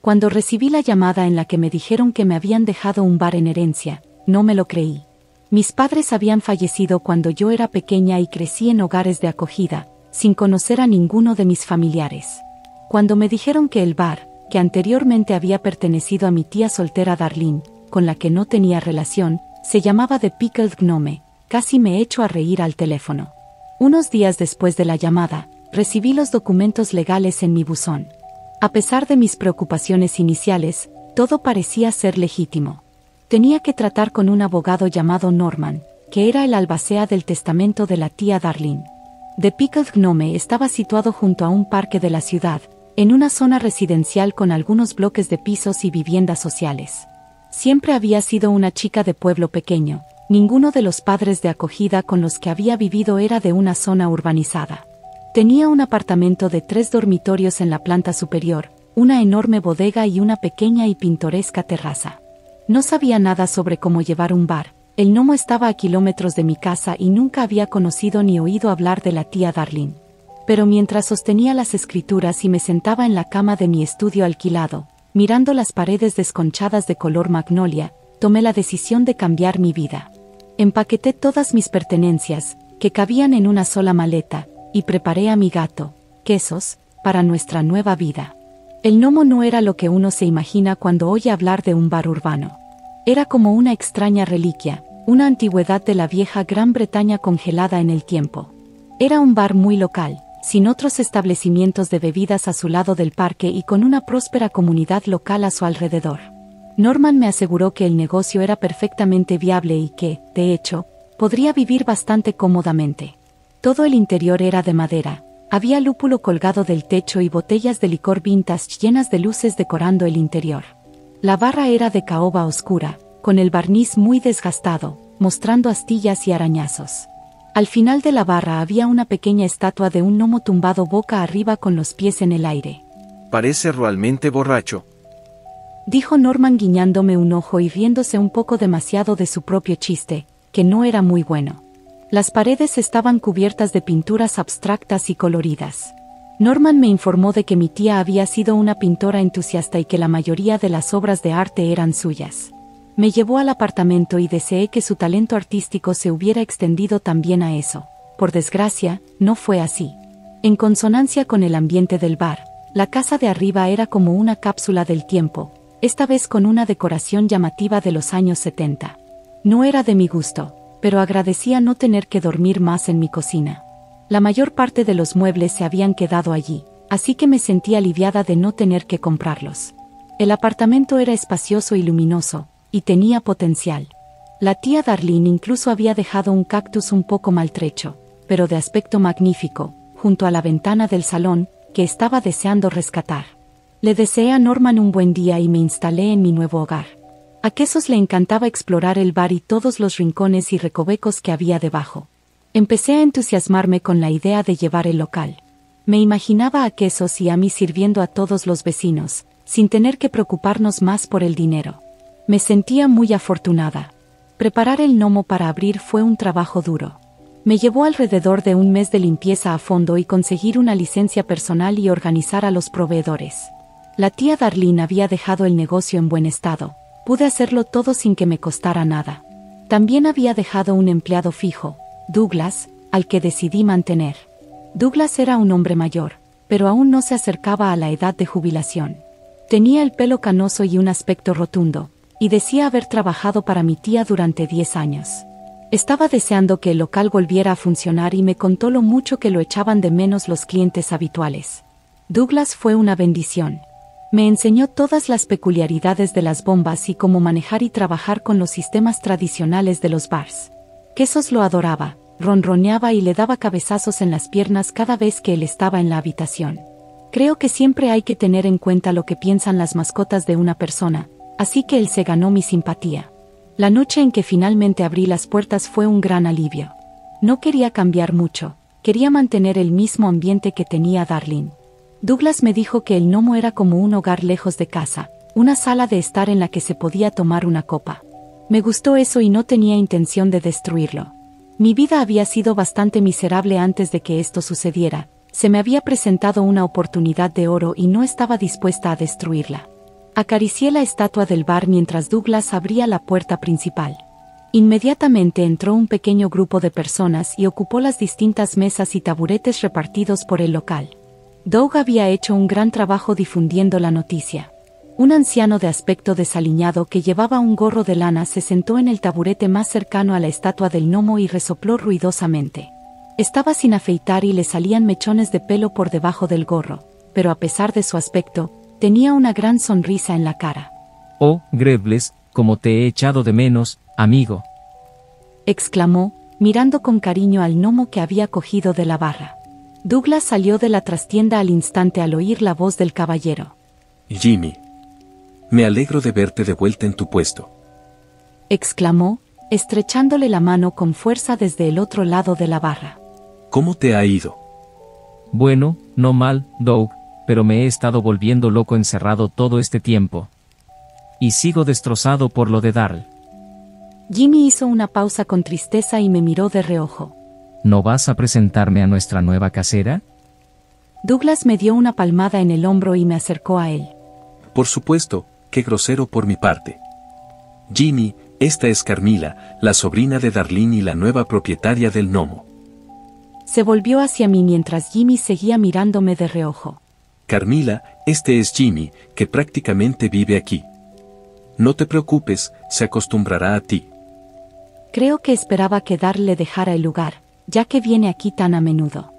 Cuando recibí la llamada en la que me dijeron que me habían dejado un bar en herencia, no me lo creí. Mis padres habían fallecido cuando yo era pequeña y crecí en hogares de acogida, sin conocer a ninguno de mis familiares. Cuando me dijeron que el bar, que anteriormente había pertenecido a mi tía soltera Darlene, con la que no tenía relación, se llamaba The Pickled Gnome, casi me echo a reír al teléfono. Unos días después de la llamada, recibí los documentos legales en mi buzón. A pesar de mis preocupaciones iniciales, todo parecía ser legítimo. Tenía que tratar con un abogado llamado Norman, que era el albacea del testamento de la tía Darlene. The Pickled Gnome estaba situado junto a un parque de la ciudad, en una zona residencial con algunos bloques de pisos y viviendas sociales. Siempre había sido una chica de pueblo pequeño. Ninguno de los padres de acogida con los que había vivido era de una zona urbanizada. Tenía un apartamento de 3 dormitorios en la planta superior, una enorme bodega y una pequeña y pintoresca terraza. No sabía nada sobre cómo llevar un bar. El gnomo estaba a kilómetros de mi casa y nunca había conocido ni oído hablar de la tía Darlene. Pero mientras sostenía las escrituras y me sentaba en la cama de mi estudio alquilado, mirando las paredes desconchadas de color magnolia, tomé la decisión de cambiar mi vida. Empaqueté todas mis pertenencias, que cabían en una sola maleta, y preparé a mi gato, Quesos, para nuestra nueva vida. El gnomo no era lo que uno se imagina cuando oye hablar de un bar urbano. Era como una extraña reliquia, una antigüedad de la vieja Gran Bretaña congelada en el tiempo. Era un bar muy local, sin otros establecimientos de bebidas a su lado del parque y con una próspera comunidad local a su alrededor. Norman me aseguró que el negocio era perfectamente viable y que, de hecho, podría vivir bastante cómodamente. Todo el interior era de madera, había lúpulo colgado del techo y botellas de licor vintage llenas de luces decorando el interior. La barra era de caoba oscura, con el barniz muy desgastado, mostrando astillas y arañazos. Al final de la barra había una pequeña estatua de un gnomo tumbado boca arriba con los pies en el aire. Parece realmente borracho, dijo Norman guiñándome un ojo y riéndose un poco demasiado de su propio chiste, que no era muy bueno. Las paredes estaban cubiertas de pinturas abstractas y coloridas. Norman me informó de que mi tía había sido una pintora entusiasta y que la mayoría de las obras de arte eran suyas. Me llevó al apartamento y deseé que su talento artístico se hubiera extendido también a eso. Por desgracia, no fue así. En consonancia con el ambiente del bar, la casa de arriba era como una cápsula del tiempo, esta vez con una decoración llamativa de los años 70. No era de mi gusto, pero agradecía no tener que dormir más en mi cocina. La mayor parte de los muebles se habían quedado allí, así que me sentí aliviada de no tener que comprarlos. El apartamento era espacioso y luminoso, y tenía potencial. La tía Darlene incluso había dejado un cactus un poco maltrecho, pero de aspecto magnífico, junto a la ventana del salón, que estaba deseando rescatar. Le deseé a Norman un buen día y me instalé en mi nuevo hogar. A Quesos le encantaba explorar el bar y todos los rincones y recovecos que había debajo. Empecé a entusiasmarme con la idea de llevar el local. Me imaginaba a Quesos y a mí sirviendo a todos los vecinos, sin tener que preocuparnos más por el dinero. Me sentía muy afortunada. Preparar el gnomo para abrir fue un trabajo duro. Me llevó alrededor de un mes de limpieza a fondo y conseguir una licencia personal y organizar a los proveedores. La tía Darlene había dejado el negocio en buen estado. Pude hacerlo todo sin que me costara nada. También había dejado un empleado fijo, Douglas, al que decidí mantener. Douglas era un hombre mayor, pero aún no se acercaba a la edad de jubilación. Tenía el pelo canoso y un aspecto rotundo, y decía haber trabajado para mi tía durante 10 años. Estaba deseando que el local volviera a funcionar y me contó lo mucho que lo echaban de menos los clientes habituales. Douglas fue una bendición. Me enseñó todas las peculiaridades de las bombas y cómo manejar y trabajar con los sistemas tradicionales de los bars. Quesos lo adoraba, ronroneaba y le daba cabezazos en las piernas cada vez que él estaba en la habitación. Creo que siempre hay que tener en cuenta lo que piensan las mascotas de una persona, así que él se ganó mi simpatía. La noche en que finalmente abrí las puertas fue un gran alivio. No quería cambiar mucho, quería mantener el mismo ambiente que tenía Darlene. Douglas me dijo que el gnomo era como un hogar lejos de casa, una sala de estar en la que se podía tomar una copa. Me gustó eso y no tenía intención de destruirlo. Mi vida había sido bastante miserable antes de que esto sucediera, se me había presentado una oportunidad de oro y no estaba dispuesta a destruirla. Acaricié la estatua del bar mientras Douglas abría la puerta principal. Inmediatamente entró un pequeño grupo de personas y ocupó las distintas mesas y taburetes repartidos por el local. Doug había hecho un gran trabajo difundiendo la noticia. Un anciano de aspecto desaliñado que llevaba un gorro de lana se sentó en el taburete más cercano a la estatua del gnomo y resopló ruidosamente. Estaba sin afeitar y le salían mechones de pelo por debajo del gorro, pero a pesar de su aspecto, tenía una gran sonrisa en la cara. «Oh, Grebles, como te he echado de menos, amigo», exclamó, mirando con cariño al gnomo que había cogido de la barra. Douglas salió de la trastienda al instante al oír la voz del caballero. «Jimmy. Me alegro de verte de vuelta en tu puesto», exclamó, estrechándole la mano con fuerza desde el otro lado de la barra. «¿Cómo te ha ido?» «Bueno, no mal, Doug, pero me he estado volviendo loco encerrado todo este tiempo. Y sigo destrozado por lo de Darl». Jimmy hizo una pausa con tristeza y me miró de reojo. ¿No vas a presentarme a nuestra nueva casera? Douglas me dio una palmada en el hombro y me acercó a él. «Por supuesto, qué grosero por mi parte. Jimmy, esta es Carmila, la sobrina de Darlene y la nueva propietaria del gnomo». Se volvió hacia mí mientras Jimmy seguía mirándome de reojo. «Carmila, este es Jimmy, que prácticamente vive aquí. No te preocupes, se acostumbrará a ti». Creo que esperaba que Darl le dejara el lugar, ya que viene aquí tan a menudo.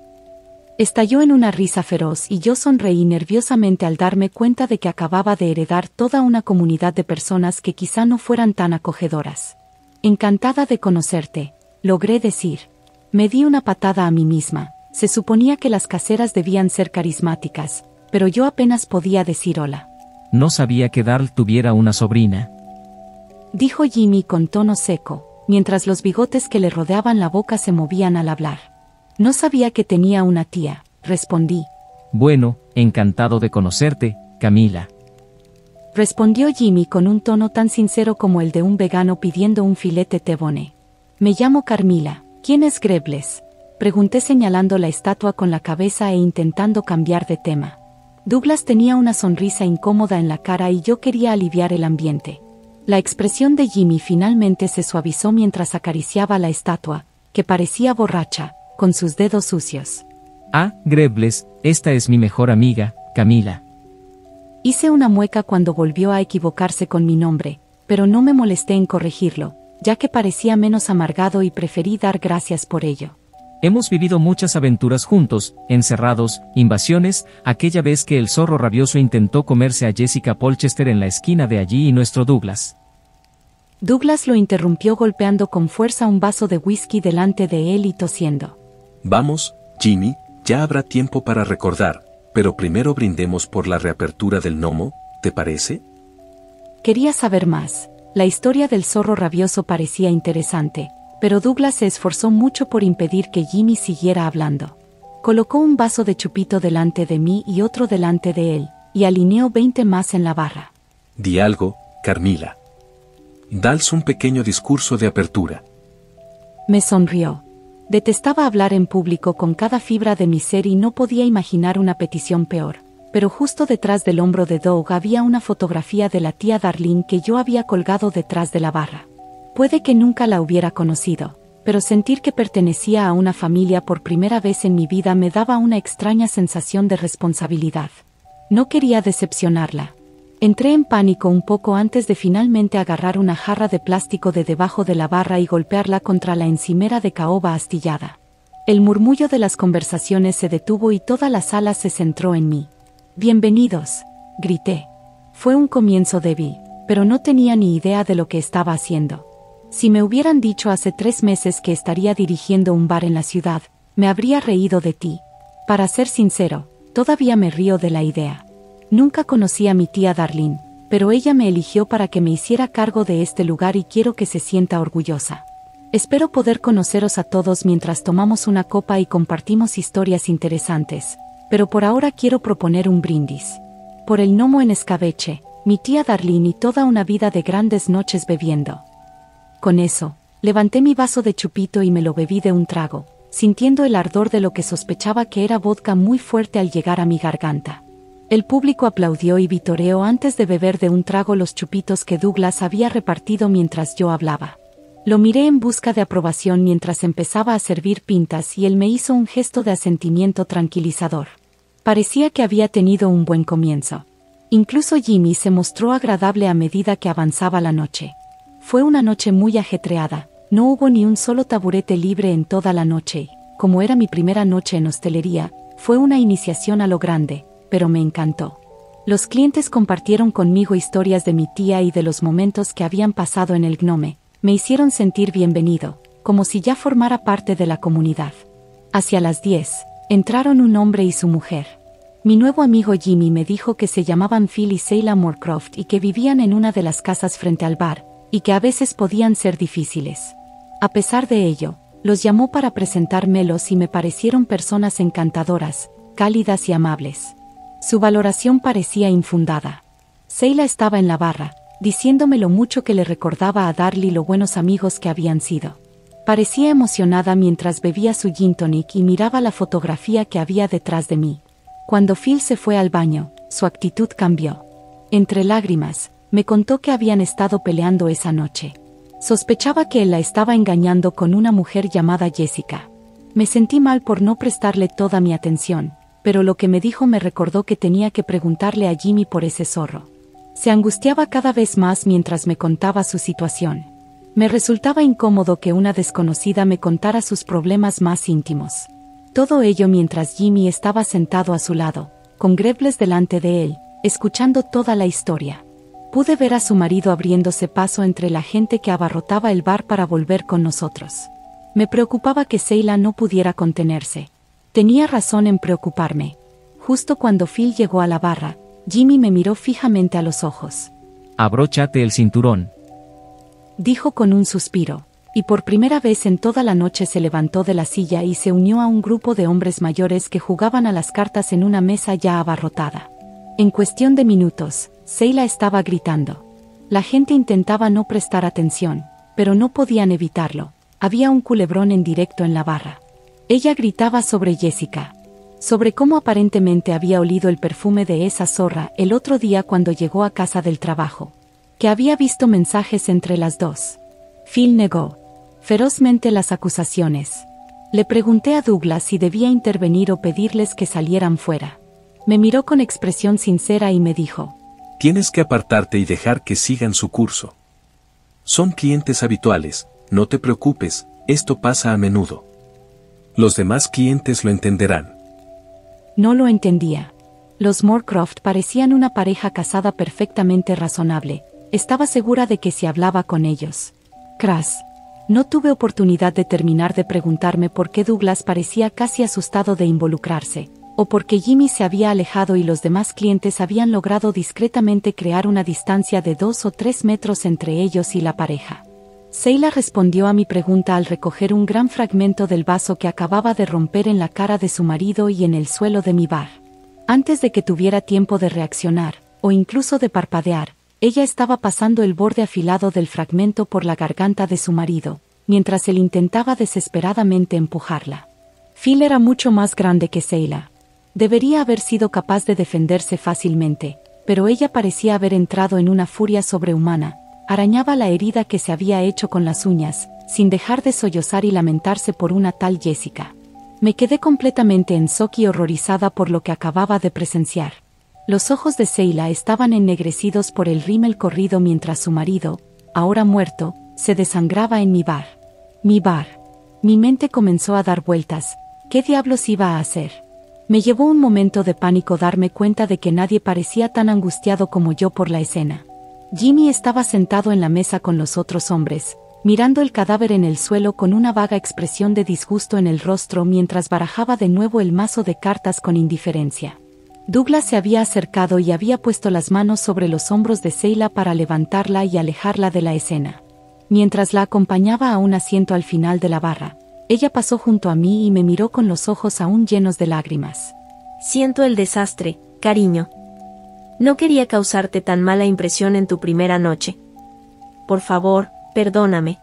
Estalló en una risa feroz y yo sonreí nerviosamente al darme cuenta de que acababa de heredar toda una comunidad de personas que quizá no fueran tan acogedoras. «Encantada de conocerte», logré decir. Me di una patada a mí misma. Se suponía que las caseras debían ser carismáticas, pero yo apenas podía decir hola. «No sabía que Darl tuviera una sobrina», dijo Jimmy con tono seco, mientras los bigotes que le rodeaban la boca se movían al hablar. «No sabía que tenía una tía», respondí. «Bueno, encantado de conocerte, Camila», respondió Jimmy con un tono tan sincero como el de un vegano pidiendo un filete T-bone. «Me llamo Carmila. ¿Quién es Grebles?», pregunté señalando la estatua con la cabeza e intentando cambiar de tema. Douglas tenía una sonrisa incómoda en la cara y yo quería aliviar el ambiente. La expresión de Jimmy finalmente se suavizó mientras acariciaba la estatua, que parecía borracha, con sus dedos sucios. «Ah, Grebles, esta es mi mejor amiga, Camila». Hice una mueca cuando volvió a equivocarse con mi nombre, pero no me molesté en corregirlo, ya que parecía menos amargado y preferí dar gracias por ello. «Hemos vivido muchas aventuras juntos, encerrados, invasiones, aquella vez que el zorro rabioso intentó comerse a Jessica Polchester en la esquina de allí y nuestro Douglas». Douglas lo interrumpió golpeando con fuerza un vaso de whisky delante de él y tosiendo. «Vamos, Jimmy, ya habrá tiempo para recordar, pero primero brindemos por la reapertura del gnomo, ¿te parece?» Quería saber más. La historia del zorro rabioso parecía interesante, pero Douglas se esforzó mucho por impedir que Jimmy siguiera hablando. Colocó un vaso de chupito delante de mí y otro delante de él, y alineó 20 más en la barra. «Di algo, Carmila. Dals un pequeño discurso de apertura». Me sonrió. Detestaba hablar en público con cada fibra de mi ser y no podía imaginar una petición peor. Pero justo detrás del hombro de Doug había una fotografía de la tía Darlene que yo había colgado detrás de la barra. Puede que nunca la hubiera conocido, pero sentir que pertenecía a una familia por primera vez en mi vida me daba una extraña sensación de responsabilidad. No quería decepcionarla. Entré en pánico un poco antes de finalmente agarrar una jarra de plástico de debajo de la barra y golpearla contra la encimera de caoba astillada. El murmullo de las conversaciones se detuvo y toda la sala se centró en mí. «Bienvenidos», grité. Fue un comienzo débil, pero no tenía ni idea de lo que estaba haciendo. Si me hubieran dicho hace 3 meses que estaría dirigiendo un bar en la ciudad, me habría reído de ti. Para ser sincero, todavía me río de la idea. Nunca conocí a mi tía Darlene, pero ella me eligió para que me hiciera cargo de este lugar y quiero que se sienta orgullosa. Espero poder conoceros a todos mientras tomamos una copa y compartimos historias interesantes. Pero por ahora quiero proponer un brindis. Por el gnomo en escabeche, mi tía Darlene y toda una vida de grandes noches bebiendo. Con eso, levanté mi vaso de chupito y me lo bebí de un trago, sintiendo el ardor de lo que sospechaba que era vodka muy fuerte al llegar a mi garganta. El público aplaudió y vitoreó antes de beber de un trago los chupitos que Douglas había repartido mientras yo hablaba. Lo miré en busca de aprobación mientras empezaba a servir pintas y él me hizo un gesto de asentimiento tranquilizador. Parecía que había tenido un buen comienzo. Incluso Jimmy se mostró agradable a medida que avanzaba la noche. Fue una noche muy ajetreada, no hubo ni un solo taburete libre en toda la noche. Como era mi primera noche en hostelería, fue una iniciación a lo grande, pero me encantó. Los clientes compartieron conmigo historias de mi tía y de los momentos que habían pasado en el Gnome. Me hicieron sentir bienvenido, como si ya formara parte de la comunidad. Hacia las 10, entraron un hombre y su mujer. Mi nuevo amigo Jimmy me dijo que se llamaban Phil y Seila Moorcroft y que vivían en una de las casas frente al bar, y que a veces podían ser difíciles. A pesar de ello, los llamó para presentármelos y me parecieron personas encantadoras, cálidas y amables. Su valoración parecía infundada. Seila estaba en la barra, diciéndome lo mucho que le recordaba a Darly lo buenos amigos que habían sido. Parecía emocionada mientras bebía su gin tonic y miraba la fotografía que había detrás de mí. Cuando Phil se fue al baño, su actitud cambió. Entre lágrimas, me contó que habían estado peleando esa noche. Sospechaba que él la estaba engañando con una mujer llamada Jessica. Me sentí mal por no prestarle toda mi atención, pero lo que me dijo me recordó que tenía que preguntarle a Jimmy por ese zorro. Se angustiaba cada vez más mientras me contaba su situación. Me resultaba incómodo que una desconocida me contara sus problemas más íntimos. Todo ello mientras Jimmy estaba sentado a su lado, con Grebles delante de él, escuchando toda la historia. Pude ver a su marido abriéndose paso entre la gente que abarrotaba el bar para volver con nosotros. Me preocupaba que Seila no pudiera contenerse. Tenía razón en preocuparme. Justo cuando Phil llegó a la barra, Jimmy me miró fijamente a los ojos. Abróchate el cinturón. Dijo con un suspiro, y por primera vez en toda la noche se levantó de la silla y se unió a un grupo de hombres mayores que jugaban a las cartas en una mesa ya abarrotada. En cuestión de minutos, Seila estaba gritando. La gente intentaba no prestar atención, pero no podían evitarlo. Había un culebrón en directo en la barra. Ella gritaba sobre Jessica. Sobre cómo aparentemente había olido el perfume de esa zorra el otro día cuando llegó a casa del trabajo. Que había visto mensajes entre las dos. Phil negó ferozmente las acusaciones. Le pregunté a Douglas si debía intervenir o pedirles que salieran fuera. Me miró con expresión sincera y me dijo: Tienes que apartarte y dejar que sigan su curso. Son clientes habituales, no te preocupes, esto pasa a menudo. Los demás clientes lo entenderán. No lo entendía. Los Moorcroft parecían una pareja casada perfectamente razonable. Estaba segura de que si hablaba con ellos. Crass. No tuve oportunidad de terminar de preguntarme por qué Douglas parecía casi asustado de involucrarse, o por qué Jimmy se había alejado y los demás clientes habían logrado discretamente crear una distancia de 2 o 3 metros entre ellos y la pareja. Seila respondió a mi pregunta al recoger un gran fragmento del vaso que acababa de romper en la cara de su marido y en el suelo de mi bar. Antes de que tuviera tiempo de reaccionar, o incluso de parpadear, ella estaba pasando el borde afilado del fragmento por la garganta de su marido, mientras él intentaba desesperadamente empujarla. Phil era mucho más grande que Seila. Debería haber sido capaz de defenderse fácilmente, pero ella parecía haber entrado en una furia sobrehumana. Arañaba la herida que se había hecho con las uñas, sin dejar de sollozar y lamentarse por una tal Jessica. Me quedé completamente en shock y horrorizada por lo que acababa de presenciar. Los ojos de Seila estaban ennegrecidos por el rímel corrido mientras su marido, ahora muerto, se desangraba en mi bar. Mi bar. Mi mente comenzó a dar vueltas. ¿Qué diablos iba a hacer? Me llevó un momento de pánico darme cuenta de que nadie parecía tan angustiado como yo por la escena. Jimmy estaba sentado en la mesa con los otros hombres, mirando el cadáver en el suelo con una vaga expresión de disgusto en el rostro mientras barajaba de nuevo el mazo de cartas con indiferencia. Douglas se había acercado y había puesto las manos sobre los hombros de Seila para levantarla y alejarla de la escena. Mientras la acompañaba a un asiento al final de la barra, ella pasó junto a mí y me miró con los ojos aún llenos de lágrimas. Siento el desastre, cariño. No quería causarte tan mala impresión en tu primera noche. Por favor, perdóname.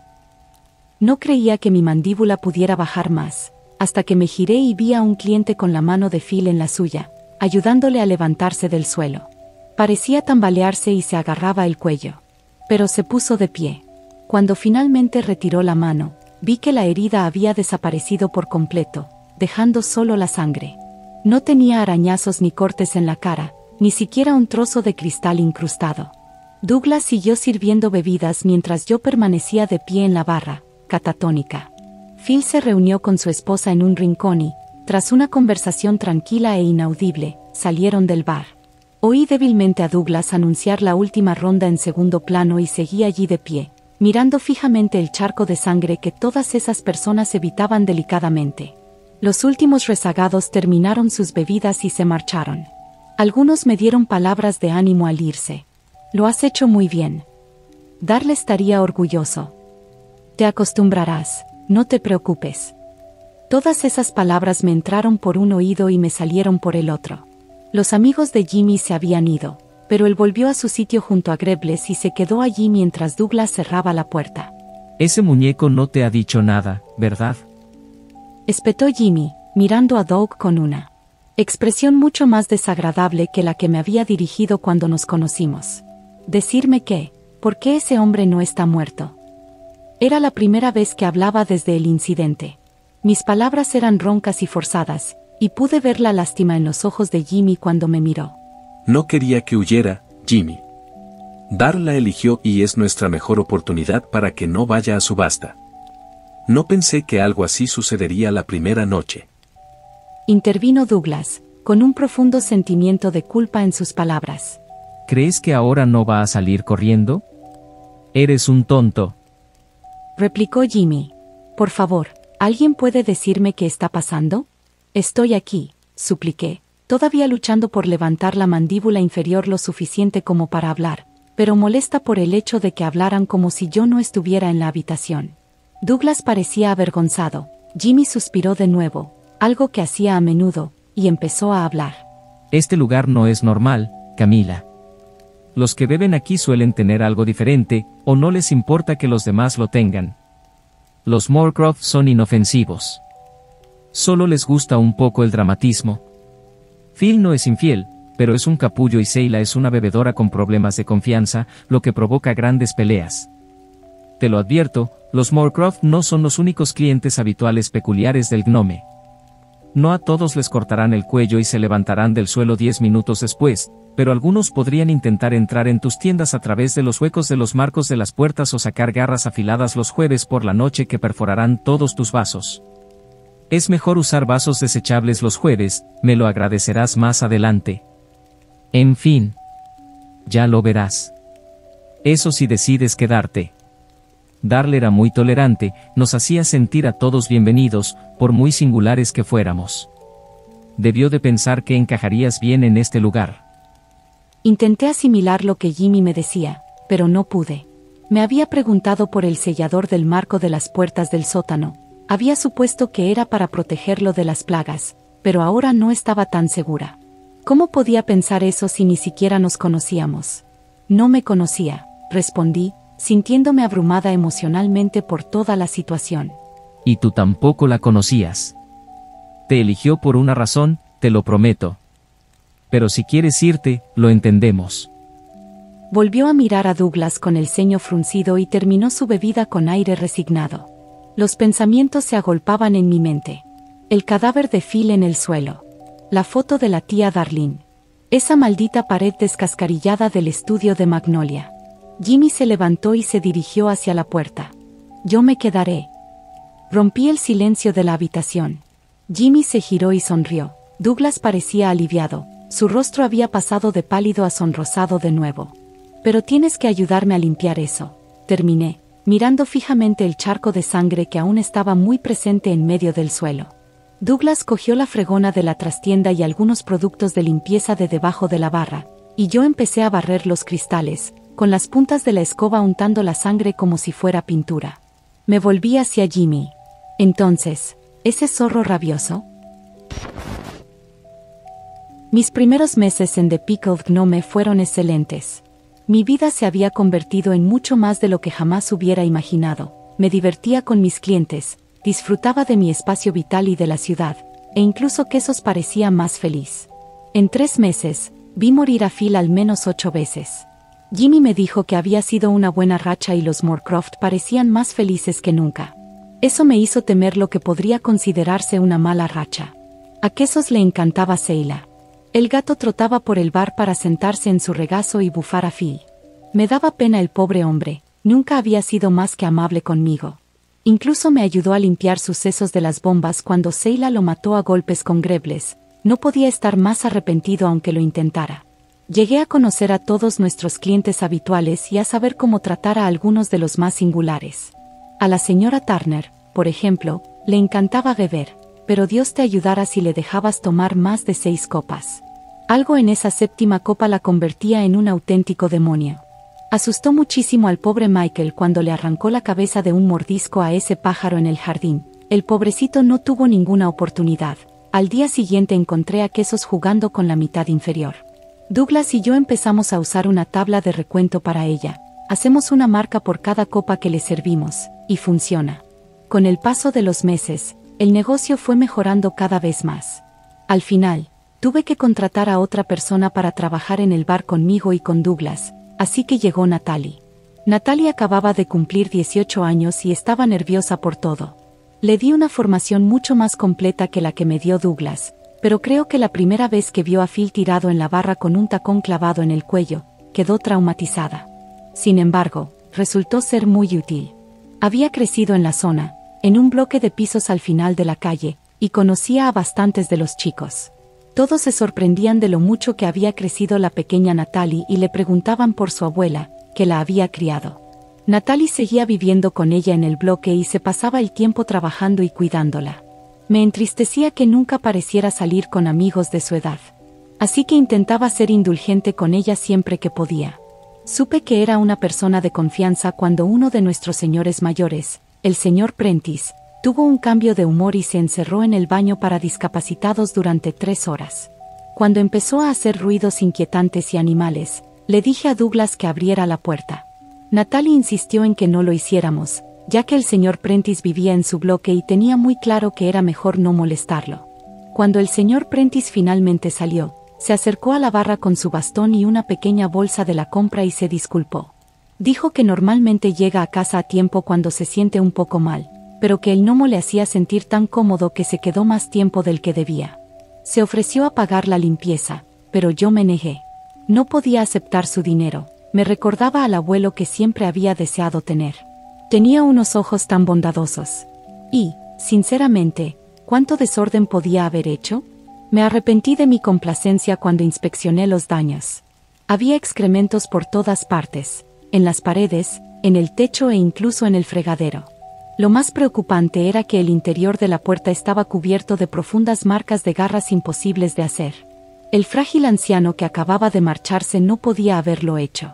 No creía que mi mandíbula pudiera bajar más, hasta que me giré y vi a un cliente con la mano de Phil en la suya, ayudándole a levantarse del suelo. Parecía tambalearse y se agarraba el cuello. Pero se puso de pie. Cuando finalmente retiró la mano, vi que la herida había desaparecido por completo, dejando solo la sangre. No tenía arañazos ni cortes en la cara, ni siquiera un trozo de cristal incrustado. Douglas siguió sirviendo bebidas mientras yo permanecía de pie en la barra, catatónica. Phil se reunió con su esposa en un rincón y, tras una conversación tranquila e inaudible, salieron del bar. Oí débilmente a Douglas anunciar la última ronda en segundo plano y seguí allí de pie, mirando fijamente el charco de sangre que todas esas personas evitaban delicadamente. Los últimos rezagados terminaron sus bebidas y se marcharon. Algunos me dieron palabras de ánimo al irse. Lo has hecho muy bien. Darle estaría orgulloso. Te acostumbrarás, no te preocupes. Todas esas palabras me entraron por un oído y me salieron por el otro. Los amigos de Jimmy se habían ido, pero él volvió a su sitio junto a Grebles y se quedó allí mientras Douglas cerraba la puerta. Ese muñeco no te ha dicho nada, ¿verdad? Espetó Jimmy, mirando a Doug con una expresión mucho más desagradable que la que me había dirigido cuando nos conocimos. Decirme que, ¿por qué ese hombre no está muerto? Era la primera vez que hablaba desde el incidente. Mis palabras eran roncas y forzadas, y pude ver la lástima en los ojos de Jimmy cuando me miró. No quería que huyera, Jimmy. Dar la eligió y es nuestra mejor oportunidad para que no vaya a subasta. No pensé que algo así sucedería la primera noche. Intervino Douglas, con un profundo sentimiento de culpa en sus palabras. ¿Crees que ahora no va a salir corriendo? Eres un tonto. Replicó Jimmy. Por favor, ¿alguien puede decirme qué está pasando? Estoy aquí, supliqué, todavía luchando por levantar la mandíbula inferior lo suficiente como para hablar, pero molesta por el hecho de que hablaran como si yo no estuviera en la habitación. Douglas parecía avergonzado. Jimmy suspiró de nuevo, algo que hacía a menudo, y empezó a hablar. Este lugar no es normal, Camila. Los que beben aquí suelen tener algo diferente, o no les importa que los demás lo tengan. Los Moorcroft son inofensivos. Solo les gusta un poco el dramatismo. Phil no es infiel, pero es un capullo y Seila es una bebedora con problemas de confianza, lo que provoca grandes peleas. Te lo advierto, los Moorcroft no son los únicos clientes habituales peculiares del gnome. No a todos les cortarán el cuello y se levantarán del suelo 10 minutos después, pero algunos podrían intentar entrar en tus tiendas a través de los huecos de los marcos de las puertas o sacar garras afiladas los jueves por la noche que perforarán todos tus vasos. Es mejor usar vasos desechables los jueves, me lo agradecerás más adelante. En fin. Ya lo verás. Eso si decides quedarte. Darle era muy tolerante, nos hacía sentir a todos bienvenidos, por muy singulares que fuéramos. Debió de pensar que encajarías bien en este lugar. Intenté asimilar lo que Jimmy me decía, pero no pude. Me había preguntado por el sellador del marco de las puertas del sótano. Había supuesto que era para protegerlo de las plagas, pero ahora no estaba tan segura. ¿Cómo podía pensar eso si ni siquiera nos conocíamos? No me conocía, respondí, sintiéndome abrumada emocionalmente por toda la situación. Y tú tampoco la conocías. Te eligió por una razón, te lo prometo. Pero si quieres irte, lo entendemos. Volvió a mirar a Douglas con el ceño fruncido y terminó su bebida con aire resignado. Los pensamientos se agolpaban en mi mente. El cadáver de Phil en el suelo. La foto de la tía Darlene. Esa maldita pared descascarillada del estudio de Magnolia. Jimmy se levantó y se dirigió hacia la puerta. Yo me quedaré. Rompí el silencio de la habitación. Jimmy se giró y sonrió. Douglas parecía aliviado. Su rostro había pasado de pálido a sonrosado de nuevo. Pero tienes que ayudarme a limpiar eso. Terminé, mirando fijamente el charco de sangre que aún estaba muy presente en medio del suelo. Douglas cogió la fregona de la trastienda y algunos productos de limpieza de debajo de la barra, y yo empecé a barrer los cristales, con las puntas de la escoba untando la sangre como si fuera pintura. Me volví hacia Jimmy. Entonces, ¿ese zorro rabioso? Mis primeros meses en The Pickled Gnome fueron excelentes. Mi vida se había convertido en mucho más de lo que jamás hubiera imaginado. Me divertía con mis clientes, disfrutaba de mi espacio vital y de la ciudad, e incluso Quesos parecía más feliz. En 3 meses, vi morir a Phil al menos 8 veces. Jimmy me dijo que había sido una buena racha y los Moorcroft parecían más felices que nunca. Eso me hizo temer lo que podría considerarse una mala racha. A Quesos le encantaba Seila. El gato trotaba por el bar para sentarse en su regazo y bufar a Phil. Me daba pena el pobre hombre, nunca había sido más que amable conmigo. Incluso me ayudó a limpiar sus sesos de las bombas cuando Seila lo mató a golpes con grebles. No podía estar más arrepentido aunque lo intentara. Llegué a conocer a todos nuestros clientes habituales y a saber cómo tratar a algunos de los más singulares. A la señora Turner, por ejemplo, le encantaba beber, pero Dios te ayudara si le dejabas tomar más de 6 copas. Algo en esa 7ª copa la convertía en un auténtico demonio. Asustó muchísimo al pobre Michael cuando le arrancó la cabeza de un mordisco a ese pájaro en el jardín. El pobrecito no tuvo ninguna oportunidad. Al día siguiente encontré a Quesos jugando con la mitad inferior. Douglas y yo empezamos a usar una tabla de recuento para ella. Hacemos una marca por cada copa que le servimos, y funciona. Con el paso de los meses, el negocio fue mejorando cada vez más. Al final, tuve que contratar a otra persona para trabajar en el bar conmigo y con Douglas, así que llegó Natalie. Natalie acababa de cumplir 18 años y estaba nerviosa por todo. Le di una formación mucho más completa que la que me dio Douglas, pero creo que la primera vez que vio a Phil tirado en la barra con un tacón clavado en el cuello, quedó traumatizada. Sin embargo, resultó ser muy útil. Había crecido en la zona, en un bloque de pisos al final de la calle, y conocía a bastantes de los chicos. Todos se sorprendían de lo mucho que había crecido la pequeña Natalie y le preguntaban por su abuela, que la había criado. Natalie seguía viviendo con ella en el bloque y se pasaba el tiempo trabajando y cuidándola. Me entristecía que nunca pareciera salir con amigos de su edad. Así que intentaba ser indulgente con ella siempre que podía. Supe que era una persona de confianza cuando uno de nuestros señores mayores, el señor Prentice, tuvo un cambio de humor y se encerró en el baño para discapacitados durante 3 horas. Cuando empezó a hacer ruidos inquietantes y animales, le dije a Douglas que abriera la puerta. Natalie insistió en que no lo hiciéramos, ya que el señor Prentice vivía en su bloque y tenía muy claro que era mejor no molestarlo. Cuando el señor Prentice finalmente salió, se acercó a la barra con su bastón y una pequeña bolsa de la compra y se disculpó. Dijo que normalmente llega a casa a tiempo cuando se siente un poco mal, pero que el gnomo le hacía sentir tan cómodo que se quedó más tiempo del que debía. Se ofreció a pagar la limpieza, pero yo me negué. No podía aceptar su dinero, me recordaba al abuelo que siempre había deseado tener. Tenía unos ojos tan bondadosos. Y, sinceramente, ¿cuánto desorden podía haber hecho? Me arrepentí de mi complacencia cuando inspeccioné los daños. Había excrementos por todas partes, en las paredes, en el techo e incluso en el fregadero. Lo más preocupante era que el interior de la puerta estaba cubierto de profundas marcas de garras imposibles de hacer. El frágil anciano que acababa de marcharse no podía haberlo hecho.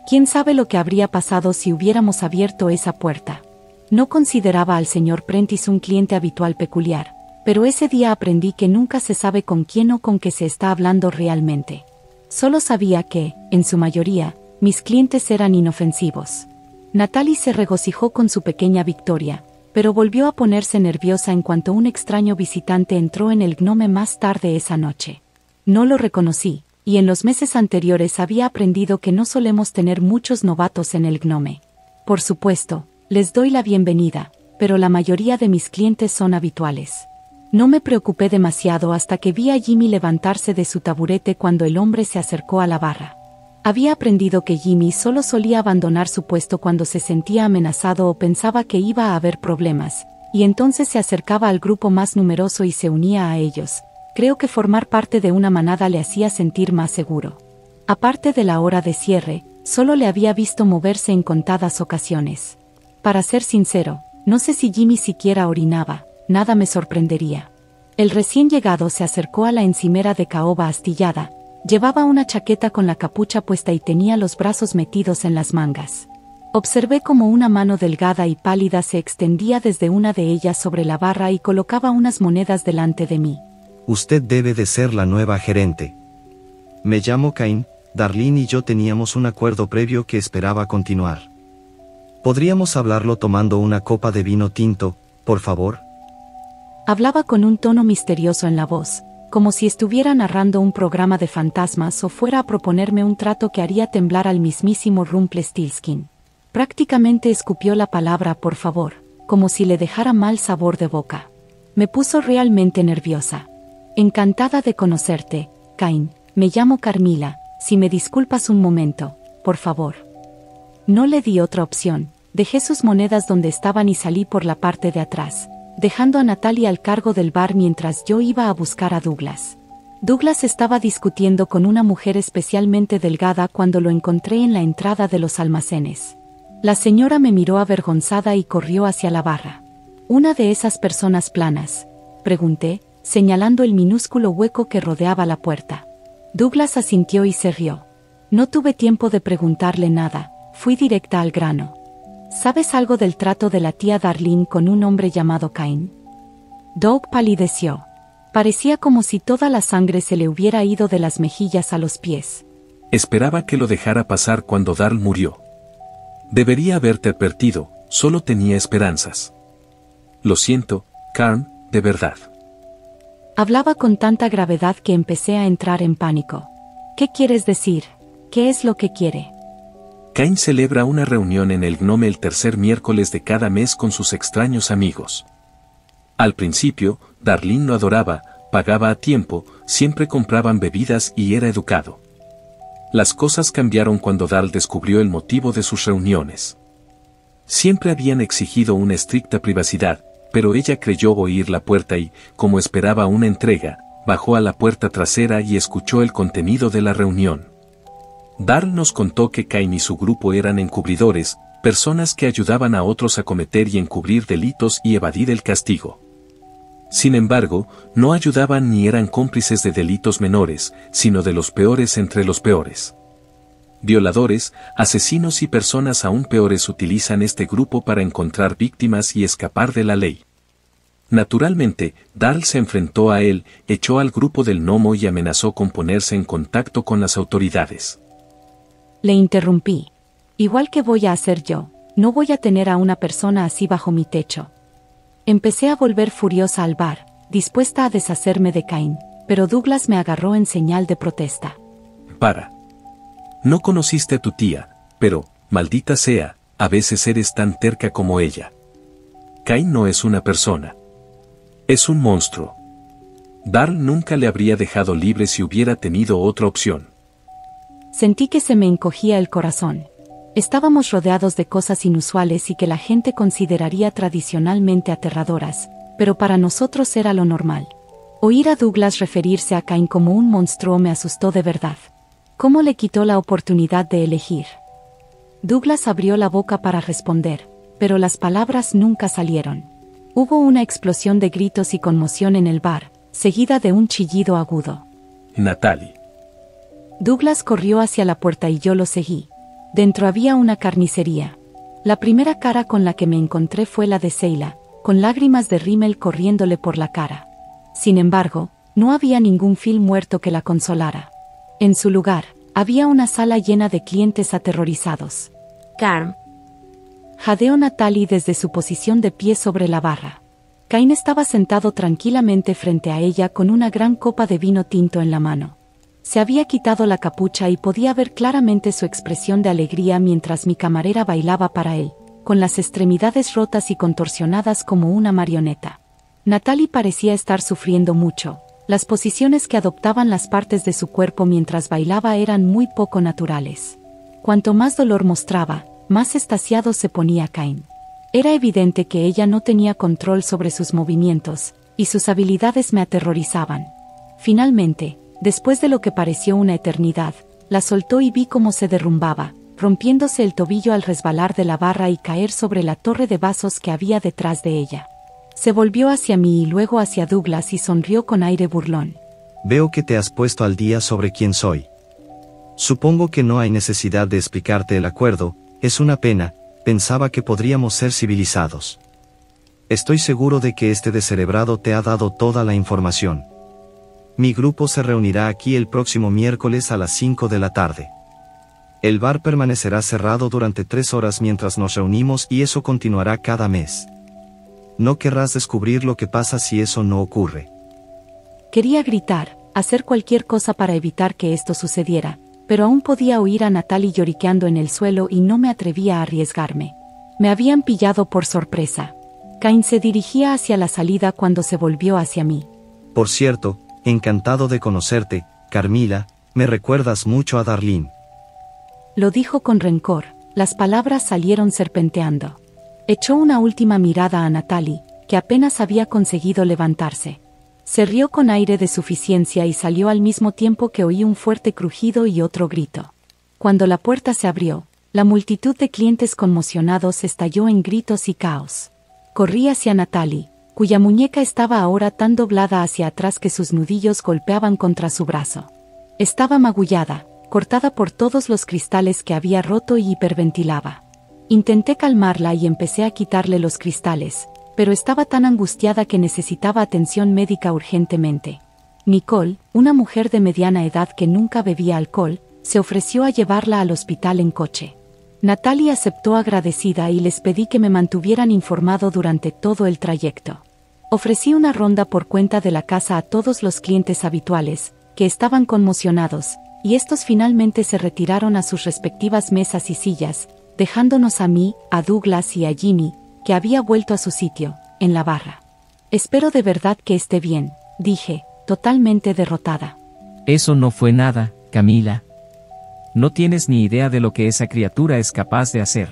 ¿Quién sabe lo que habría pasado si hubiéramos abierto esa puerta? No consideraba al señor Prentice un cliente habitual peculiar, pero ese día aprendí que nunca se sabe con quién o con qué se está hablando realmente. Solo sabía que, en su mayoría, mis clientes eran inofensivos. Natalie se regocijó con su pequeña victoria, pero volvió a ponerse nerviosa en cuanto un extraño visitante entró en el gnome más tarde esa noche. No lo reconocí, y en los meses anteriores había aprendido que no solemos tener muchos novatos en el gnome. Por supuesto, les doy la bienvenida, pero la mayoría de mis clientes son habituales. No me preocupé demasiado hasta que vi a Jimmy levantarse de su taburete cuando el hombre se acercó a la barra. Había aprendido que Jimmy solo solía abandonar su puesto cuando se sentía amenazado o pensaba que iba a haber problemas, y entonces se acercaba al grupo más numeroso y se unía a ellos. Creo que formar parte de una manada le hacía sentir más seguro. Aparte de la hora de cierre, solo le había visto moverse en contadas ocasiones. Para ser sincero, no sé si Jimmy siquiera orinaba, nada me sorprendería. El recién llegado se acercó a la encimera de caoba astillada. Llevaba una chaqueta con la capucha puesta y tenía los brazos metidos en las mangas. Observé cómo una mano delgada y pálida se extendía desde una de ellas sobre la barra y colocaba unas monedas delante de mí. Usted debe de ser la nueva gerente. Me llamo Cain, Darlene y yo teníamos un acuerdo previo que esperaba continuar. ¿Podríamos hablarlo tomando una copa de vino tinto, por favor? Hablaba con un tono misterioso en la voz, como si estuviera narrando un programa de fantasmas o fuera a proponerme un trato que haría temblar al mismísimo Rumpelstiltskin. Prácticamente escupió la palabra por favor, como si le dejara mal sabor de boca. Me puso realmente nerviosa. Encantada de conocerte, Cain. Me llamo Carmila, si me disculpas un momento, por favor. No le di otra opción, dejé sus monedas donde estaban y salí por la parte de atrás, dejando a Natalie al cargo del bar mientras yo iba a buscar a Douglas. Douglas estaba discutiendo con una mujer especialmente delgada cuando lo encontré en la entrada de los almacenes. La señora me miró avergonzada y corrió hacia la barra. ¿Una de esas personas planas?, pregunté, señalando el minúsculo hueco que rodeaba la puerta. Douglas asintió y se rió. No tuve tiempo de preguntarle nada, fui directa al grano. ¿Sabes algo del trato de la tía Darlene con un hombre llamado Cain? Doug palideció. Parecía como si toda la sangre se le hubiera ido de las mejillas a los pies. Esperaba que lo dejara pasar cuando Darl murió. Debería haberte advertido, solo tenía esperanzas. Lo siento, Carm, de verdad. Hablaba con tanta gravedad que empecé a entrar en pánico. ¿Qué quieres decir? ¿Qué es lo que quiere? Cain celebra una reunión en el Gnome el tercer miércoles de cada mes con sus extraños amigos. Al principio, Darlene lo adoraba, pagaba a tiempo, siempre compraban bebidas y era educado. Las cosas cambiaron cuando Darl descubrió el motivo de sus reuniones. Siempre habían exigido una estricta privacidad, pero ella creyó oír la puerta y, como esperaba una entrega, bajó a la puerta trasera y escuchó el contenido de la reunión. Darl nos contó que Cain y su grupo eran encubridores, personas que ayudaban a otros a cometer y encubrir delitos y evadir el castigo. Sin embargo, no ayudaban ni eran cómplices de delitos menores, sino de los peores entre los peores. Violadores, asesinos y personas aún peores utilizan este grupo para encontrar víctimas y escapar de la ley. Naturalmente, Darl se enfrentó a él, echó al grupo del gnomo y amenazó con ponerse en contacto con las autoridades. Le interrumpí. Igual que voy a hacer yo, no voy a tener a una persona así bajo mi techo. Empecé a volver furiosa al bar, dispuesta a deshacerme de Cain, pero Douglas me agarró en señal de protesta. Para. No conociste a tu tía, pero, maldita sea, a veces eres tan terca como ella. Cain no es una persona. Es un monstruo. Darl nunca le habría dejado libre si hubiera tenido otra opción. Sentí que se me encogía el corazón. Estábamos rodeados de cosas inusuales y que la gente consideraría tradicionalmente aterradoras, pero para nosotros era lo normal. Oír a Douglas referirse a Cain como un monstruo me asustó de verdad. ¿Cómo le quitó la oportunidad de elegir? Douglas abrió la boca para responder, pero las palabras nunca salieron. Hubo una explosión de gritos y conmoción en el bar, seguida de un chillido agudo. Natalie. Douglas corrió hacia la puerta y yo lo seguí. Dentro había una carnicería. La primera cara con la que me encontré fue la de Seila, con lágrimas de rímel corriéndole por la cara. Sin embargo, no había ningún Phil muerto que la consolara. En su lugar, había una sala llena de clientes aterrorizados. Carm. Jadeó Natalie desde su posición de pie sobre la barra. Cain estaba sentado tranquilamente frente a ella con una gran copa de vino tinto en la mano. Se había quitado la capucha y podía ver claramente su expresión de alegría mientras mi camarera bailaba para él, con las extremidades rotas y contorsionadas como una marioneta. Natalie parecía estar sufriendo mucho. Las posiciones que adoptaban las partes de su cuerpo mientras bailaba eran muy poco naturales. Cuanto más dolor mostraba, más extasiado se ponía Cain. Era evidente que ella no tenía control sobre sus movimientos, y sus habilidades me aterrorizaban. Finalmente, después de lo que pareció una eternidad, la soltó y vi cómo se derrumbaba, rompiéndose el tobillo al resbalar de la barra y caer sobre la torre de vasos que había detrás de ella. Se volvió hacia mí y luego hacia Douglas y sonrió con aire burlón. Veo que te has puesto al día sobre quién soy. Supongo que no hay necesidad de explicarte el acuerdo, es una pena, pensaba que podríamos ser civilizados. Estoy seguro de que este descerebrado te ha dado toda la información. Mi grupo se reunirá aquí el próximo miércoles a las 5 de la tarde. El bar permanecerá cerrado durante 3 horas mientras nos reunimos y eso continuará cada mes. No querrás descubrir lo que pasa si eso no ocurre. Quería gritar, hacer cualquier cosa para evitar que esto sucediera, pero aún podía oír a Natalie lloriqueando en el suelo y no me atrevía a arriesgarme. Me habían pillado por sorpresa. Cain se dirigía hacia la salida cuando se volvió hacia mí. Por cierto, encantado de conocerte, Carmila, me recuerdas mucho a Darlene. Lo dijo con rencor, las palabras salieron serpenteando. Echó una última mirada a Natalie, que apenas había conseguido levantarse. Se rió con aire de suficiencia y salió al mismo tiempo que oí un fuerte crujido y otro grito. Cuando la puerta se abrió, la multitud de clientes conmocionados estalló en gritos y caos. Corrí hacia Natalie, cuya muñeca estaba ahora tan doblada hacia atrás que sus nudillos golpeaban contra su brazo. Estaba magullada, cortada por todos los cristales que había roto y hiperventilaba. Intenté calmarla y empecé a quitarle los cristales, pero estaba tan angustiada que necesitaba atención médica urgentemente. Nicole, una mujer de mediana edad que nunca bebía alcohol, se ofreció a llevarla al hospital en coche. Natalie aceptó agradecida y les pedí que me mantuvieran informado durante todo el trayecto. Ofrecí una ronda por cuenta de la casa a todos los clientes habituales, que estaban conmocionados, y estos finalmente se retiraron a sus respectivas mesas y sillas, dejándonos a mí, a Douglas y a Jimmy, que había vuelto a su sitio, en la barra. Espero de verdad que esté bien, dije, totalmente derrotada. Eso no fue nada, Camila. No tienes ni idea de lo que esa criatura es capaz de hacer.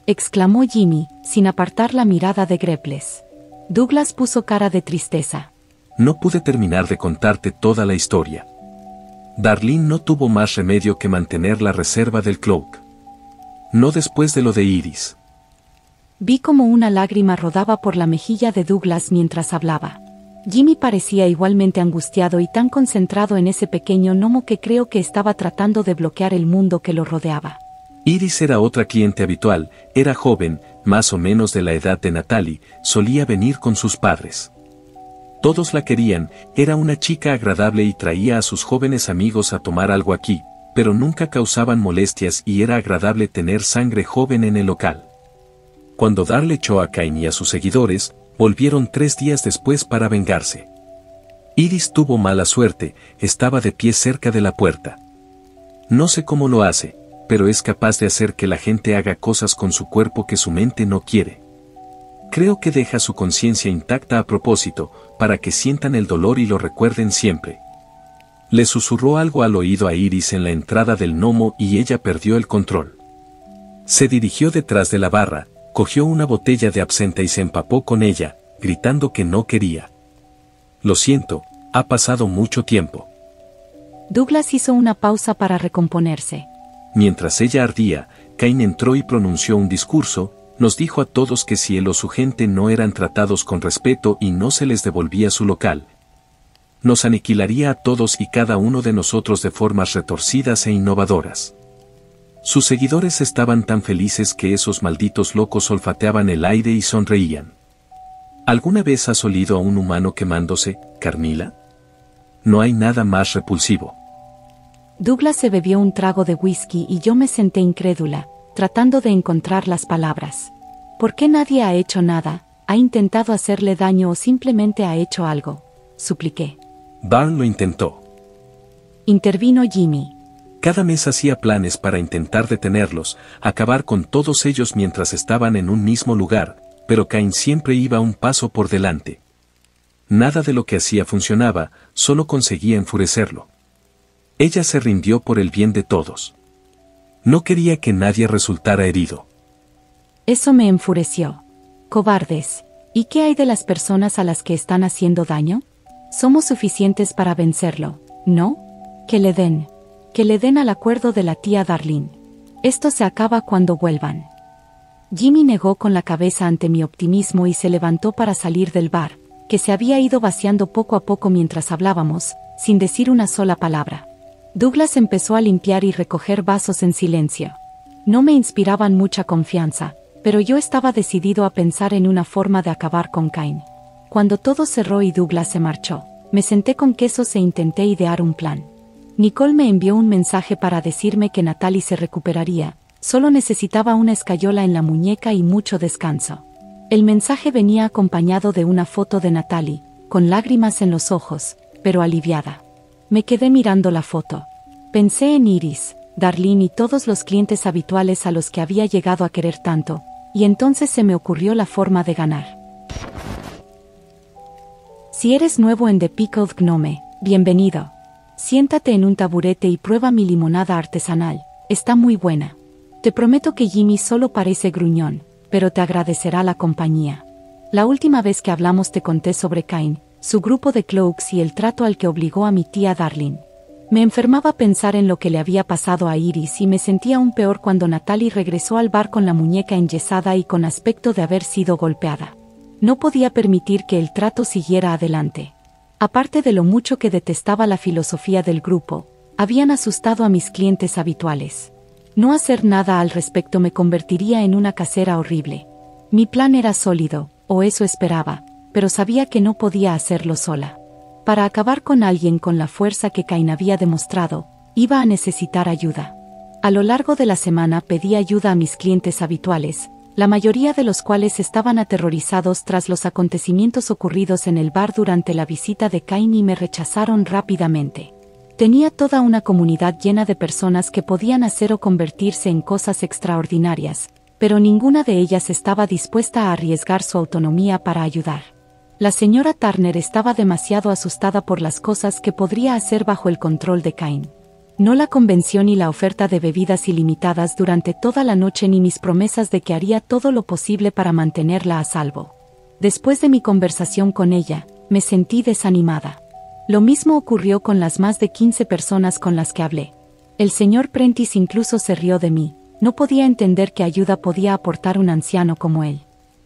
Exclamó Jimmy, sin apartar la mirada de Greples. Douglas puso cara de tristeza. No pude terminar de contarte toda la historia. Darlene no tuvo más remedio que mantener la reserva del cloak. No después de lo de Iris. Vi como una lágrima rodaba por la mejilla de Douglas mientras hablaba. Jimmy parecía igualmente angustiado y tan concentrado en ese pequeño gnomo que creo que estaba tratando de bloquear el mundo que lo rodeaba. Iris era otra cliente habitual, era joven, más o menos de la edad de Natalie, solía venir con sus padres. Todos la querían, era una chica agradable y traía a sus jóvenes amigos a tomar algo aquí, pero nunca causaban molestias y era agradable tener sangre joven en el local. Cuando Dar le echó a Cain y a sus seguidores, volvieron 3 días después para vengarse. Iris tuvo mala suerte, estaba de pie cerca de la puerta. No sé cómo lo hace, pero es capaz de hacer que la gente haga cosas con su cuerpo que su mente no quiere. Creo que deja su conciencia intacta a propósito, para que sientan el dolor y lo recuerden siempre. Le susurró algo al oído a Iris en la entrada del gnomo y ella perdió el control. Se dirigió detrás de la barra, cogió una botella de absenta y se empapó con ella, gritando que no quería. Lo siento, ha pasado mucho tiempo. Douglas hizo una pausa para recomponerse. Mientras ella ardía, Cain entró y pronunció un discurso, nos dijo a todos que si él o su gente no eran tratados con respeto y no se les devolvía su local, nos aniquilaría a todos y cada uno de nosotros de formas retorcidas e innovadoras. Sus seguidores estaban tan felices que esos malditos locos olfateaban el aire y sonreían. ¿Alguna vez has olido a un humano quemándose, Carmila? No hay nada más repulsivo. Douglas se bebió un trago de whisky y yo me senté incrédula, tratando de encontrar las palabras. ¿Por qué nadie ha hecho nada, ha intentado hacerle daño o simplemente ha hecho algo? Supliqué. Barn lo intentó. Intervino Jimmy. Cada mes hacía planes para intentar detenerlos, acabar con todos ellos mientras estaban en un mismo lugar, pero Cain siempre iba un paso por delante. Nada de lo que hacía funcionaba, solo conseguía enfurecerlo. Ella se rindió por el bien de todos. No quería que nadie resultara herido. Eso me enfureció. Cobardes. ¿Y qué hay de las personas a las que están haciendo daño? Somos suficientes para vencerlo, ¿no? Que le den al acuerdo de la tía Darlene. Esto se acaba cuando vuelvan. Jimmy negó con la cabeza ante mi optimismo y se levantó para salir del bar, que se había ido vaciando poco a poco mientras hablábamos, sin decir una sola palabra. Douglas empezó a limpiar y recoger vasos en silencio. No me inspiraban mucha confianza, pero yo estaba decidido a pensar en una forma de acabar con Cain. Cuando todo cerró y Douglas se marchó, me senté con quesos e intenté idear un plan. Nicole me envió un mensaje para decirme que Natalie se recuperaría, solo necesitaba una escayola en la muñeca y mucho descanso. El mensaje venía acompañado de una foto de Natalie, con lágrimas en los ojos, pero aliviada. Me quedé mirando la foto. Pensé en Iris, Darlene y todos los clientes habituales a los que había llegado a querer tanto, y entonces se me ocurrió la forma de ganar. Si eres nuevo en The Pickled Gnome, bienvenido. Siéntate en un taburete y prueba mi limonada artesanal, está muy buena. Te prometo que Jimmy solo parece gruñón, pero te agradecerá la compañía. La última vez que hablamos te conté sobre Cain, su grupo de cloaks y el trato al que obligó a mi tía Darlene. Me enfermaba pensar en lo que le había pasado a Iris y me sentía aún peor cuando Natalie regresó al bar con la muñeca enyesada y con aspecto de haber sido golpeada. No podía permitir que el trato siguiera adelante. Aparte de lo mucho que detestaba la filosofía del grupo, habían asustado a mis clientes habituales. No hacer nada al respecto me convertiría en una casera horrible. Mi plan era sólido, o eso esperaba, pero sabía que no podía hacerlo sola. Para acabar con alguien con la fuerza que Cain había demostrado, iba a necesitar ayuda. A lo largo de la semana pedí ayuda a mis clientes habituales, la mayoría de los cuales estaban aterrorizados tras los acontecimientos ocurridos en el bar durante la visita de Cain y me rechazaron rápidamente. Tenía toda una comunidad llena de personas que podían hacer o convertirse en cosas extraordinarias, pero ninguna de ellas estaba dispuesta a arriesgar su autonomía para ayudar. La señora Turner estaba demasiado asustada por las cosas que podría hacer bajo el control de Cain. No la convenció ni la oferta de bebidas ilimitadas durante toda la noche ni mis promesas de que haría todo lo posible para mantenerla a salvo. Después de mi conversación con ella, me sentí desanimada. Lo mismo ocurrió con las más de 15 personas con las que hablé. El señor Prentice incluso se rió de mí. No podía entender qué ayuda podía aportar un anciano como él.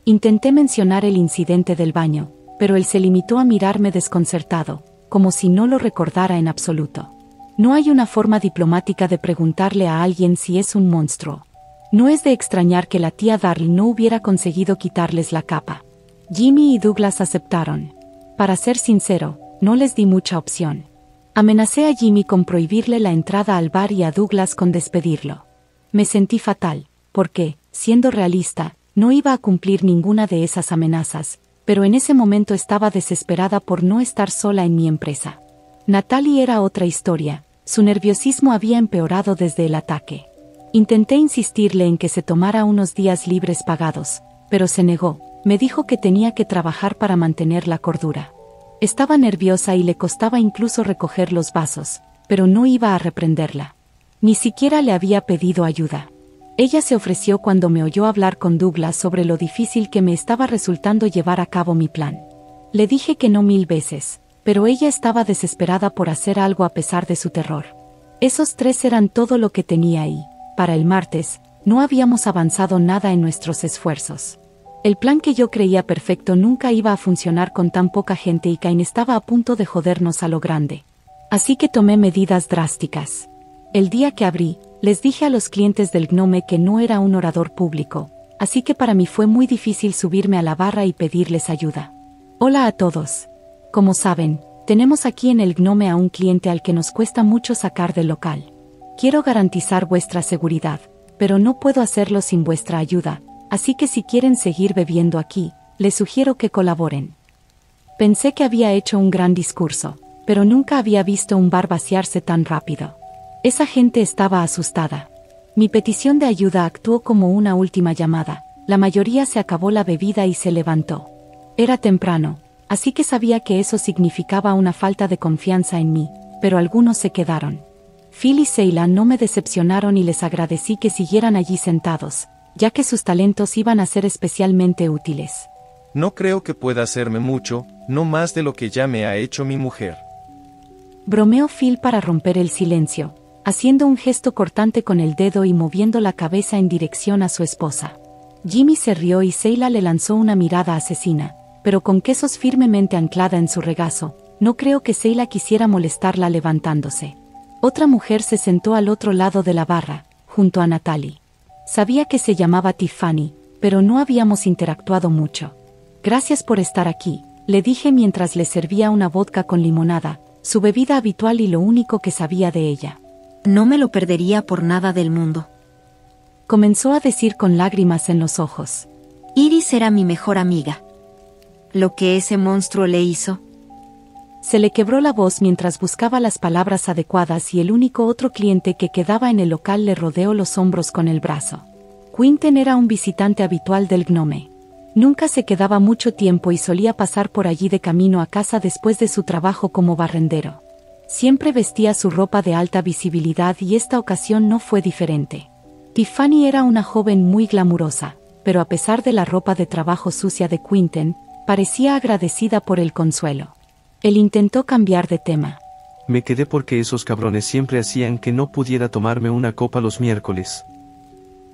Intenté mencionar el incidente del baño, pero él se limitó a mirarme desconcertado, como si no lo recordara en absoluto. No hay una forma diplomática de preguntarle a alguien si es un monstruo. No es de extrañar que la tía Darl no hubiera conseguido quitarles la capa. Jimmy y Douglas aceptaron. Para ser sincero, no les di mucha opción. Amenacé a Jimmy con prohibirle la entrada al bar y a Douglas con despedirlo. Me sentí fatal, porque, siendo realista, no iba a cumplir ninguna de esas amenazas, pero en ese momento estaba desesperada por no estar sola en mi empresa. Natalie era otra historia, su nerviosismo había empeorado desde el ataque. Intenté insistirle en que se tomara unos días libres pagados, pero se negó, me dijo que tenía que trabajar para mantener la cordura. Estaba nerviosa y le costaba incluso recoger los vasos, pero no iba a reprenderla. Ni siquiera le había pedido ayuda. Ella se ofreció cuando me oyó hablar con Douglas sobre lo difícil que me estaba resultando llevar a cabo mi plan. Le dije que no 1000 veces, pero ella estaba desesperada por hacer algo a pesar de su terror. Esos 3 eran todo lo que tenía y, para el martes, no habíamos avanzado nada en nuestros esfuerzos. El plan que yo creía perfecto nunca iba a funcionar con tan poca gente y Cain estaba a punto de jodernos a lo grande. Así que tomé medidas drásticas. El día que abrí, les dije a los clientes del Gnome que no era un orador público, así que para mí fue muy difícil subirme a la barra y pedirles ayuda. Hola a todos. Como saben, tenemos aquí en el Gnome a un cliente al que nos cuesta mucho sacar del local. Quiero garantizar vuestra seguridad, pero no puedo hacerlo sin vuestra ayuda, así que si quieren seguir bebiendo aquí, les sugiero que colaboren. Pensé que había hecho un gran discurso, pero nunca había visto un bar vaciarse tan rápido. Esa gente estaba asustada. Mi petición de ayuda actuó como una última llamada. La mayoría se acabó la bebida y se levantó. Era temprano, así que sabía que eso significaba una falta de confianza en mí, pero algunos se quedaron. Phil y Seila no me decepcionaron y les agradecí que siguieran allí sentados, ya que sus talentos iban a ser especialmente útiles. No creo que pueda hacerme mucho, no más de lo que ya me ha hecho mi mujer. Bromeó Phil para romper el silencio, haciendo un gesto cortante con el dedo y moviendo la cabeza en dirección a su esposa. Jimmy se rió y Seila le lanzó una mirada asesina, pero con quesos firmemente anclada en su regazo. No creo que Seila quisiera molestarla levantándose. Otra mujer se sentó al otro lado de la barra, junto a Natalie. Sabía que se llamaba Tiffany, pero no habíamos interactuado mucho. Gracias por estar aquí, le dije mientras le servía una vodka con limonada, su bebida habitual y lo único que sabía de ella. No me lo perdería por nada del mundo. Comenzó a decir con lágrimas en los ojos. Iris era mi mejor amiga. Lo que ese monstruo le hizo, Se le quebró la voz mientras buscaba las palabras adecuadas y el único otro cliente que quedaba en el local le rodeó los hombros con el brazo. Quinten era un visitante habitual del Gnome. Nunca se quedaba mucho tiempo y solía pasar por allí de camino a casa después de su trabajo como barrendero. Siempre vestía su ropa de alta visibilidad y esta ocasión no fue diferente. Tiffany era una joven muy glamurosa, pero a pesar de la ropa de trabajo sucia de Quinten, parecía agradecida por el consuelo. Él intentó cambiar de tema. Me quedé porque esos cabrones siempre hacían que no pudiera tomarme una copa los miércoles.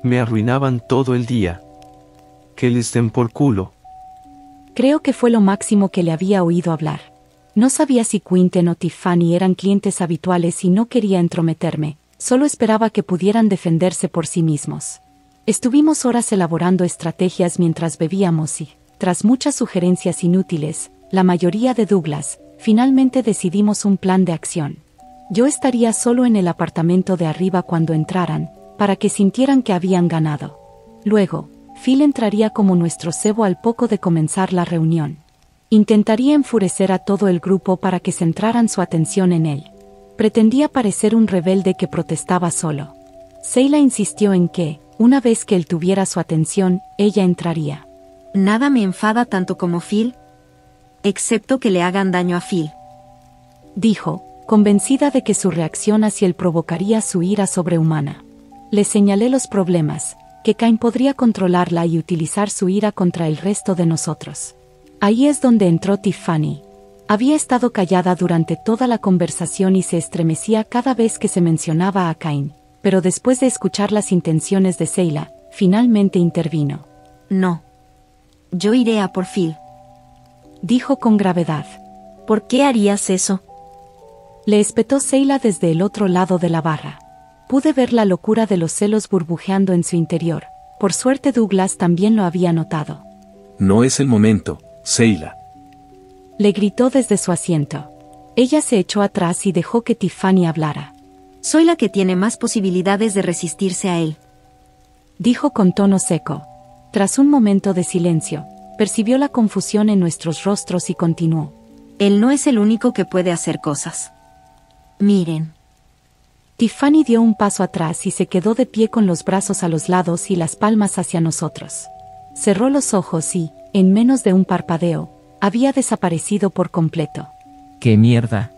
Me arruinaban todo el día. Que les den por culo. Creo que fue lo máximo que le había oído hablar. No sabía si Quinten o Tiffany eran clientes habituales y no quería entrometerme, solo esperaba que pudieran defenderse por sí mismos. Estuvimos horas elaborando estrategias mientras bebíamos y, tras muchas sugerencias inútiles, la mayoría de Douglas, finalmente decidimos un plan de acción. Yo estaría solo en el apartamento de arriba cuando entraran, para que sintieran que habían ganado. Luego, Phil entraría como nuestro cebo al poco de comenzar la reunión. Intentaría enfurecer a todo el grupo para que centraran su atención en él. Pretendía parecer un rebelde que protestaba solo. Seila insistió en que, una vez que él tuviera su atención, ella entraría. Nada me enfada tanto como Phil, excepto que le hagan daño a Phil, dijo, convencida de que su reacción hacia él provocaría su ira sobrehumana. Le señalé los problemas, que Cain podría controlarla y utilizar su ira contra el resto de nosotros. Ahí es donde entró Tiffany. Había estado callada durante toda la conversación y se estremecía cada vez que se mencionaba a Cain, pero después de escuchar las intenciones de Seila, finalmente intervino. No. Yo iré a por Phil, dijo con gravedad. ¿Por qué harías eso? Le espetó Seila desde el otro lado de la barra. Pude ver la locura de los celos burbujeando en su interior. Por suerte Douglas también lo había notado. No es el momento, Seila. Le gritó desde su asiento. Ella se echó atrás y dejó que Tiffany hablara. Soy la que tiene más posibilidades de resistirse a él, dijo con tono seco. Tras un momento de silencio, percibió la confusión en nuestros rostros y continuó. Él no es el único que puede hacer cosas. Miren. Tiffany dio un paso atrás y se quedó de pie con los brazos a los lados y las palmas hacia nosotros. Cerró los ojos y, en menos de un parpadeo, había desaparecido por completo. ¡Qué mierda!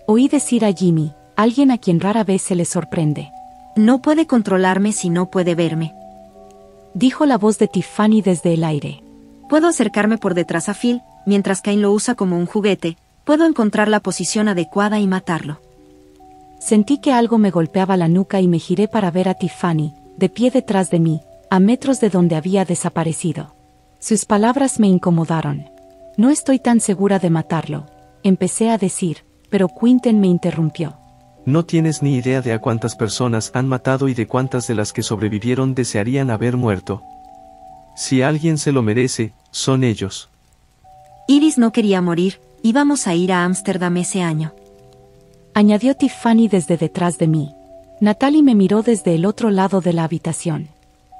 Oí decir a Jimmy, alguien a quien rara vez se le sorprende. No puede controlarme si no puede verme, dijo la voz de Tiffany desde el aire. Puedo acercarme por detrás a Phil, mientras Cain lo usa como un juguete, puedo encontrar la posición adecuada y matarlo. Sentí que algo me golpeaba la nuca y me giré para ver a Tiffany, de pie detrás de mí, a metros de donde había desaparecido. Sus palabras me incomodaron. No estoy tan segura de matarlo, empecé a decir, pero Quinten me interrumpió. No tienes ni idea de a cuántas personas han matado y de cuántas de las que sobrevivieron desearían haber muerto. Si alguien se lo merece, son ellos. Iris no quería morir, íbamos a ir a Ámsterdam ese año, añadió Tiffany desde detrás de mí. Natalie me miró desde el otro lado de la habitación.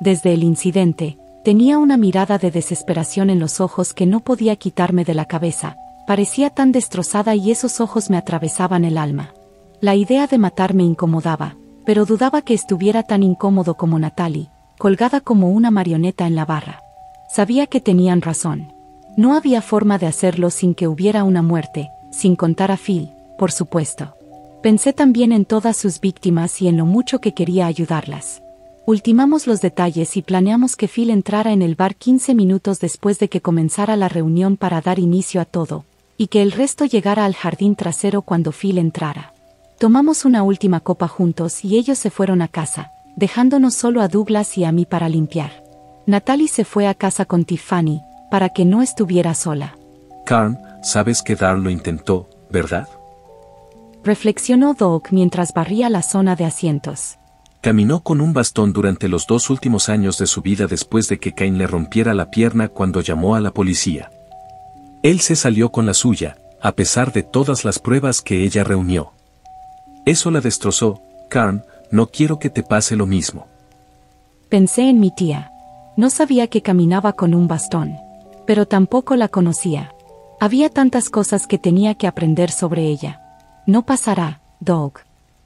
Desde el incidente, tenía una mirada de desesperación en los ojos que no podía quitarme de la cabeza. Parecía tan destrozada y esos ojos me atravesaban el alma. La idea de matar me incomodaba, pero dudaba que estuviera tan incómodo como Natalie, colgada como una marioneta en la barra. Sabía que tenían razón. No había forma de hacerlo sin que hubiera una muerte, sin contar a Phil, por supuesto. Pensé también en todas sus víctimas y en lo mucho que quería ayudarlas. Ultimamos los detalles y planeamos que Phil entrara en el bar 15 minutos después de que comenzara la reunión para dar inicio a todo, y que el resto llegara al jardín trasero cuando Phil entrara. Tomamos una última copa juntos y ellos se fueron a casa, dejándonos solo a Douglas y a mí para limpiar. Natalie se fue a casa con Tiffany, para que no estuviera sola. Carn, sabes que Dar lo intentó, ¿verdad? Reflexionó Doug mientras barría la zona de asientos. Caminó con un bastón durante los 2 últimos años de su vida después de que Cain le rompiera la pierna cuando llamó a la policía. Él se salió con la suya, a pesar de todas las pruebas que ella reunió. Eso la destrozó, Carn, no quiero que te pase lo mismo. Pensé en mi tía. No sabía que caminaba con un bastón. Pero tampoco la conocía. Había tantas cosas que tenía que aprender sobre ella. No pasará, Doug.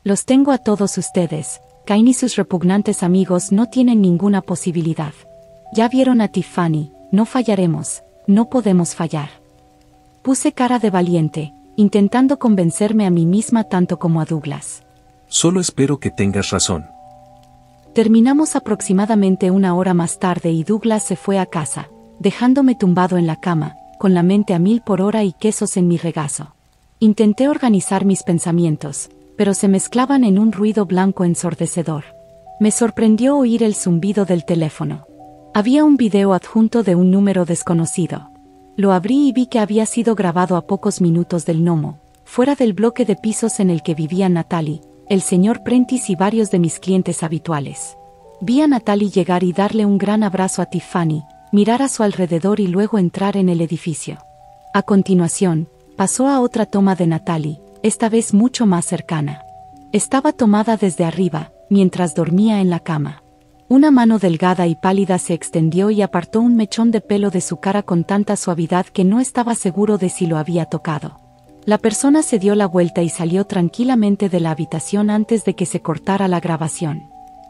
Los tengo a todos ustedes. Cain y sus repugnantes amigos no tienen ninguna posibilidad. Ya vieron a Tiffany, no fallaremos, no podemos fallar. Puse cara de valiente, intentando convencerme a mí misma tanto como a Douglas. Solo espero que tengas razón. Terminamos aproximadamente una hora más tarde y Douglas se fue a casa, dejándome tumbado en la cama, con la mente a 1000 por hora y quesos en mi regazo. Intenté organizar mis pensamientos, pero se mezclaban en un ruido blanco ensordecedor. Me sorprendió oír el zumbido del teléfono. Había un video adjunto de un número desconocido. Lo abrí y vi que había sido grabado a pocos minutos del gnomo, fuera del bloque de pisos en el que vivía Natalie, el señor Prentice y varios de mis clientes habituales. Vi a Natalie llegar y darle un gran abrazo a Tiffany, mirar a su alrededor y luego entrar en el edificio. A continuación, pasó a otra toma de Natalie, esta vez mucho más cercana. Estaba tomada desde arriba, mientras dormía en la cama. Una mano delgada y pálida se extendió y apartó un mechón de pelo de su cara con tanta suavidad que no estaba seguro de si lo había tocado. La persona se dio la vuelta y salió tranquilamente de la habitación antes de que se cortara la grabación.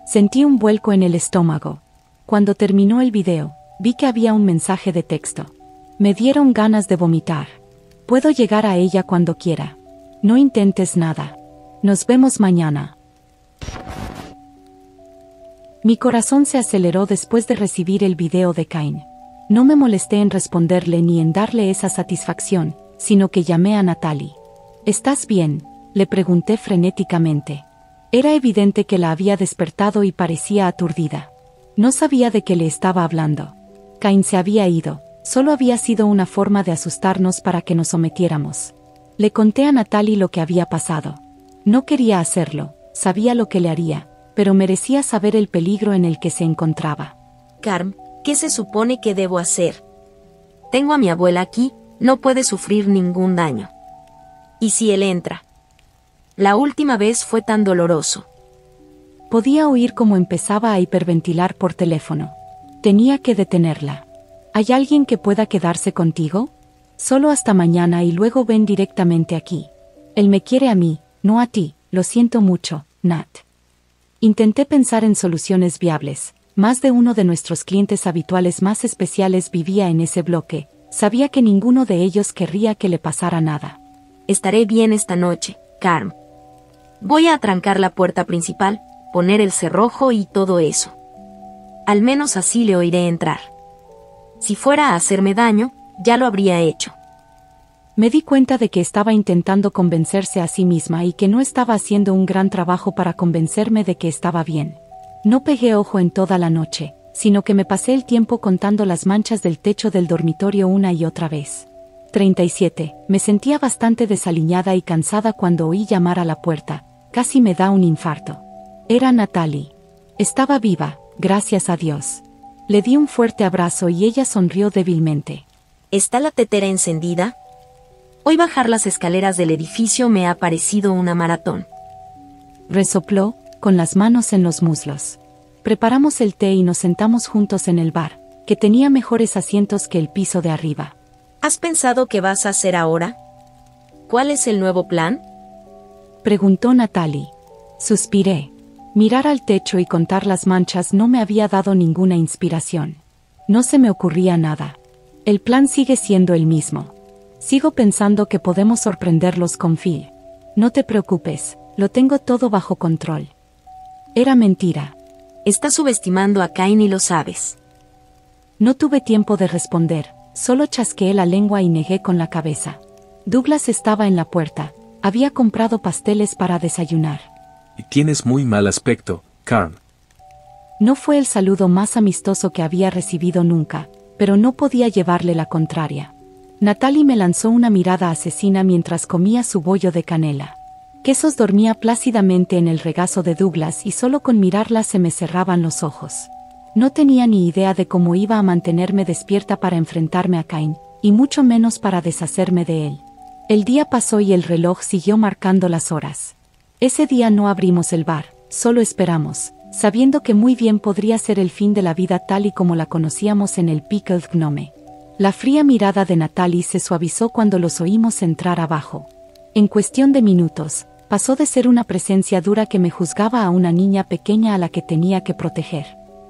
Sentí un vuelco en el estómago. Cuando terminó el video, vi que había un mensaje de texto. Me dieron ganas de vomitar. Puedo llegar a ella cuando quiera. No intentes nada. Nos vemos mañana. Mi corazón se aceleró después de recibir el video de Cain. No me molesté en responderle ni en darle esa satisfacción, sino que llamé a Natalie. ¿Estás bien?, le pregunté frenéticamente. Era evidente que la había despertado y parecía aturdida. No sabía de qué le estaba hablando. Cain se había ido, solo había sido una forma de asustarnos para que nos sometiéramos. Le conté a Natalie lo que había pasado. No quería hacerlo, sabía lo que le haría, pero merecía saber el peligro en el que se encontraba. Carm, ¿qué se supone que debo hacer? Tengo a mi abuela aquí, no puede sufrir ningún daño. ¿Y si él entra? La última vez fue tan doloroso. Podía oír cómo empezaba a hiperventilar por teléfono. Tenía que detenerla. ¿Hay alguien que pueda quedarse contigo? Solo hasta mañana y luego ven directamente aquí. Él me quiere a mí, no a ti, lo siento mucho, Nat. Intenté pensar en soluciones viables. Más de uno de nuestros clientes habituales más especiales vivía en ese bloque. Sabía que ninguno de ellos querría que le pasara nada. Estaré bien esta noche, Carm. Voy a atrancar la puerta principal, poner el cerrojo y todo eso. Al menos así le oiré entrar. Si fuera a hacerme daño, ya lo habría hecho. Me di cuenta de que estaba intentando convencerse a sí misma y que no estaba haciendo un gran trabajo para convencerme de que estaba bien. No pegué ojo en toda la noche, sino que me pasé el tiempo contando las manchas del techo del dormitorio una y otra vez. 37. Me sentía bastante desaliñada y cansada cuando oí llamar a la puerta. Casi me da un infarto. Era Natalie. Estaba viva, gracias a Dios. Le di un fuerte abrazo y ella sonrió débilmente. ¿Está la tetera encendida? Hoy bajar las escaleras del edificio me ha parecido una maratón. Resopló, con las manos en los muslos. Preparamos el té y nos sentamos juntos en el bar, que tenía mejores asientos que el piso de arriba. ¿Has pensado qué vas a hacer ahora? ¿Cuál es el nuevo plan? Preguntó Natalie. Suspiré. Mirar al techo y contar las manchas no me había dado ninguna inspiración. No se me ocurría nada. El plan sigue siendo el mismo. Sigo pensando que podemos sorprenderlos con Phil. No te preocupes, lo tengo todo bajo control. Era mentira. Estás subestimando a Cain y lo sabes. No tuve tiempo de responder, solo chasqueé la lengua y negué con la cabeza. Douglas estaba en la puerta, había comprado pasteles para desayunar. Y tienes muy mal aspecto, Carm. No fue el saludo más amistoso que había recibido nunca, pero no podía llevarle la contraria. Natalie me lanzó una mirada asesina mientras comía su bollo de canela. Quesos dormía plácidamente en el regazo de Douglas y solo con mirarla se me cerraban los ojos. No tenía ni idea de cómo iba a mantenerme despierta para enfrentarme a Cain, y mucho menos para deshacerme de él. El día pasó y el reloj siguió marcando las horas. Ese día no abrimos el bar, solo esperamos, sabiendo que muy bien podría ser el fin de la vida tal y como la conocíamos en el Pickled Gnome. La fría mirada de Natalie se suavizó cuando los oímos entrar abajo. En cuestión de minutos, pasó de ser una presencia dura que me juzgaba a una niña pequeña a la que tenía que proteger.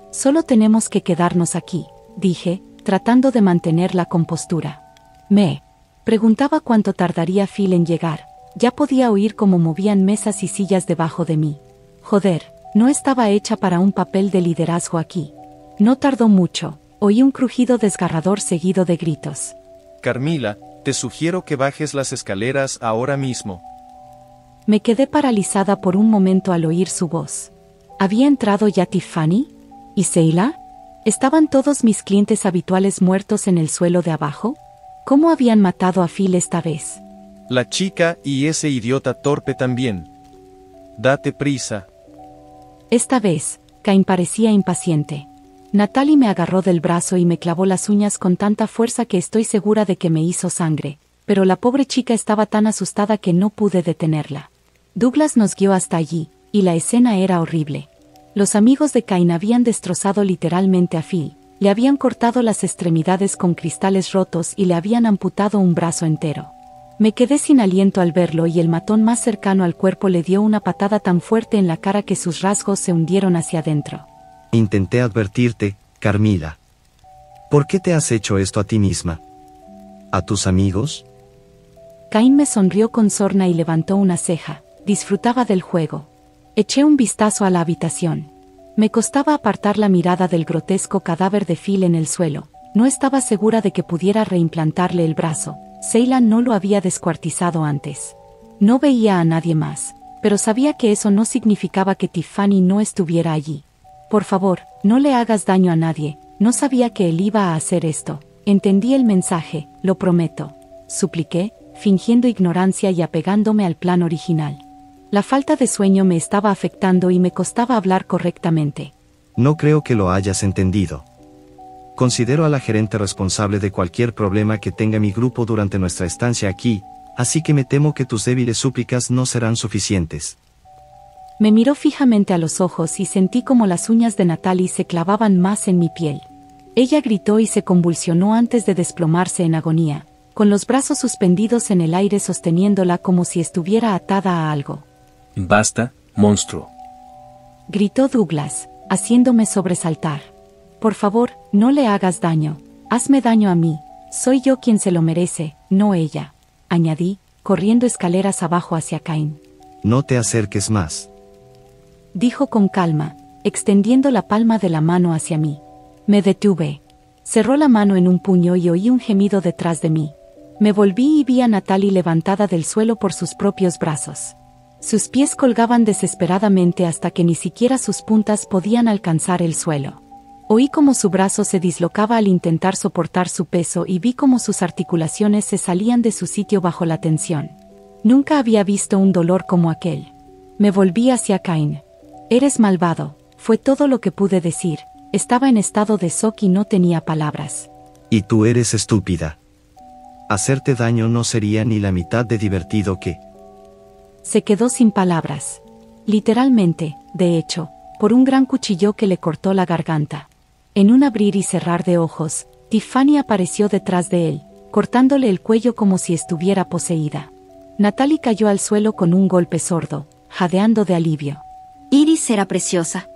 Solo tenemos que quedarnos aquí, dije, tratando de mantener la compostura. Me preguntaba cuánto tardaría Phil en llegar. Ya podía oír cómo movían mesas y sillas debajo de mí. Joder, no estaba hecha para un papel de liderazgo aquí. No tardó mucho, oí un crujido desgarrador seguido de gritos. Carmila, te sugiero que bajes las escaleras ahora mismo. Me quedé paralizada por un momento al oír su voz. ¿Había entrado ya Tiffany? ¿Y Seila? ¿Estaban todos mis clientes habituales muertos en el suelo de abajo? ¿Cómo habían matado a Phil esta vez? La chica y ese idiota torpe también. Date prisa. Esta vez, Cain parecía impaciente. Natalie me agarró del brazo y me clavó las uñas con tanta fuerza que estoy segura de que me hizo sangre, pero la pobre chica estaba tan asustada que no pude detenerla. Douglas nos guió hasta allí, y la escena era horrible. Los amigos de Cain habían destrozado literalmente a Phil, le habían cortado las extremidades con cristales rotos y le habían amputado un brazo entero. Me quedé sin aliento al verlo y el matón más cercano al cuerpo le dio una patada tan fuerte en la cara que sus rasgos se hundieron hacia adentro. Intenté advertirte, Carmila. ¿Por qué te has hecho esto a ti misma? ¿A tus amigos? Cain me sonrió con sorna y levantó una ceja. Disfrutaba del juego. Eché un vistazo a la habitación. Me costaba apartar la mirada del grotesco cadáver de Phil en el suelo. No estaba segura de que pudiera reimplantarle el brazo. Seila no lo había descuartizado antes. No veía a nadie más, pero sabía que eso no significaba que Tiffany no estuviera allí. Por favor, no le hagas daño a nadie. No sabía que él iba a hacer esto. Entendí el mensaje, lo prometo. Supliqué, fingiendo ignorancia y apegándome al plan original. La falta de sueño me estaba afectando y me costaba hablar correctamente. No creo que lo hayas entendido. Considero a la gerente responsable de cualquier problema que tenga mi grupo durante nuestra estancia aquí, así que me temo que tus débiles súplicas no serán suficientes. Me miró fijamente a los ojos y sentí como las uñas de Natalie se clavaban más en mi piel. Ella gritó y se convulsionó antes de desplomarse en agonía, con los brazos suspendidos en el aire sosteniéndola como si estuviera atada a algo. Basta, monstruo. Gritó Douglas, haciéndome sobresaltar. Por favor, no le hagas daño. Hazme daño a mí. Soy yo quien se lo merece, no ella. Añadí, corriendo escaleras abajo hacia Cain. No te acerques más. Dijo con calma, extendiendo la palma de la mano hacia mí. Me detuve. Cerró la mano en un puño y oí un gemido detrás de mí. Me volví y vi a Natalie levantada del suelo por sus propios brazos. Sus pies colgaban desesperadamente hasta que ni siquiera sus puntas podían alcanzar el suelo. Oí cómo su brazo se dislocaba al intentar soportar su peso y vi cómo sus articulaciones se salían de su sitio bajo la tensión. Nunca había visto un dolor como aquel. Me volví hacia Cain. Eres malvado, fue todo lo que pude decir. Estaba en estado de shock y no tenía palabras. Y tú eres estúpida. Hacerte daño no sería ni la mitad de divertido que... Se quedó sin palabras. Literalmente, de hecho, por un gran cuchillo que le cortó la garganta. En un abrir y cerrar de ojos, Tiffany apareció detrás de él, cortándole el cuello como si estuviera poseída. Natalie cayó al suelo con un golpe sordo, jadeando de alivio. Iris era preciosa.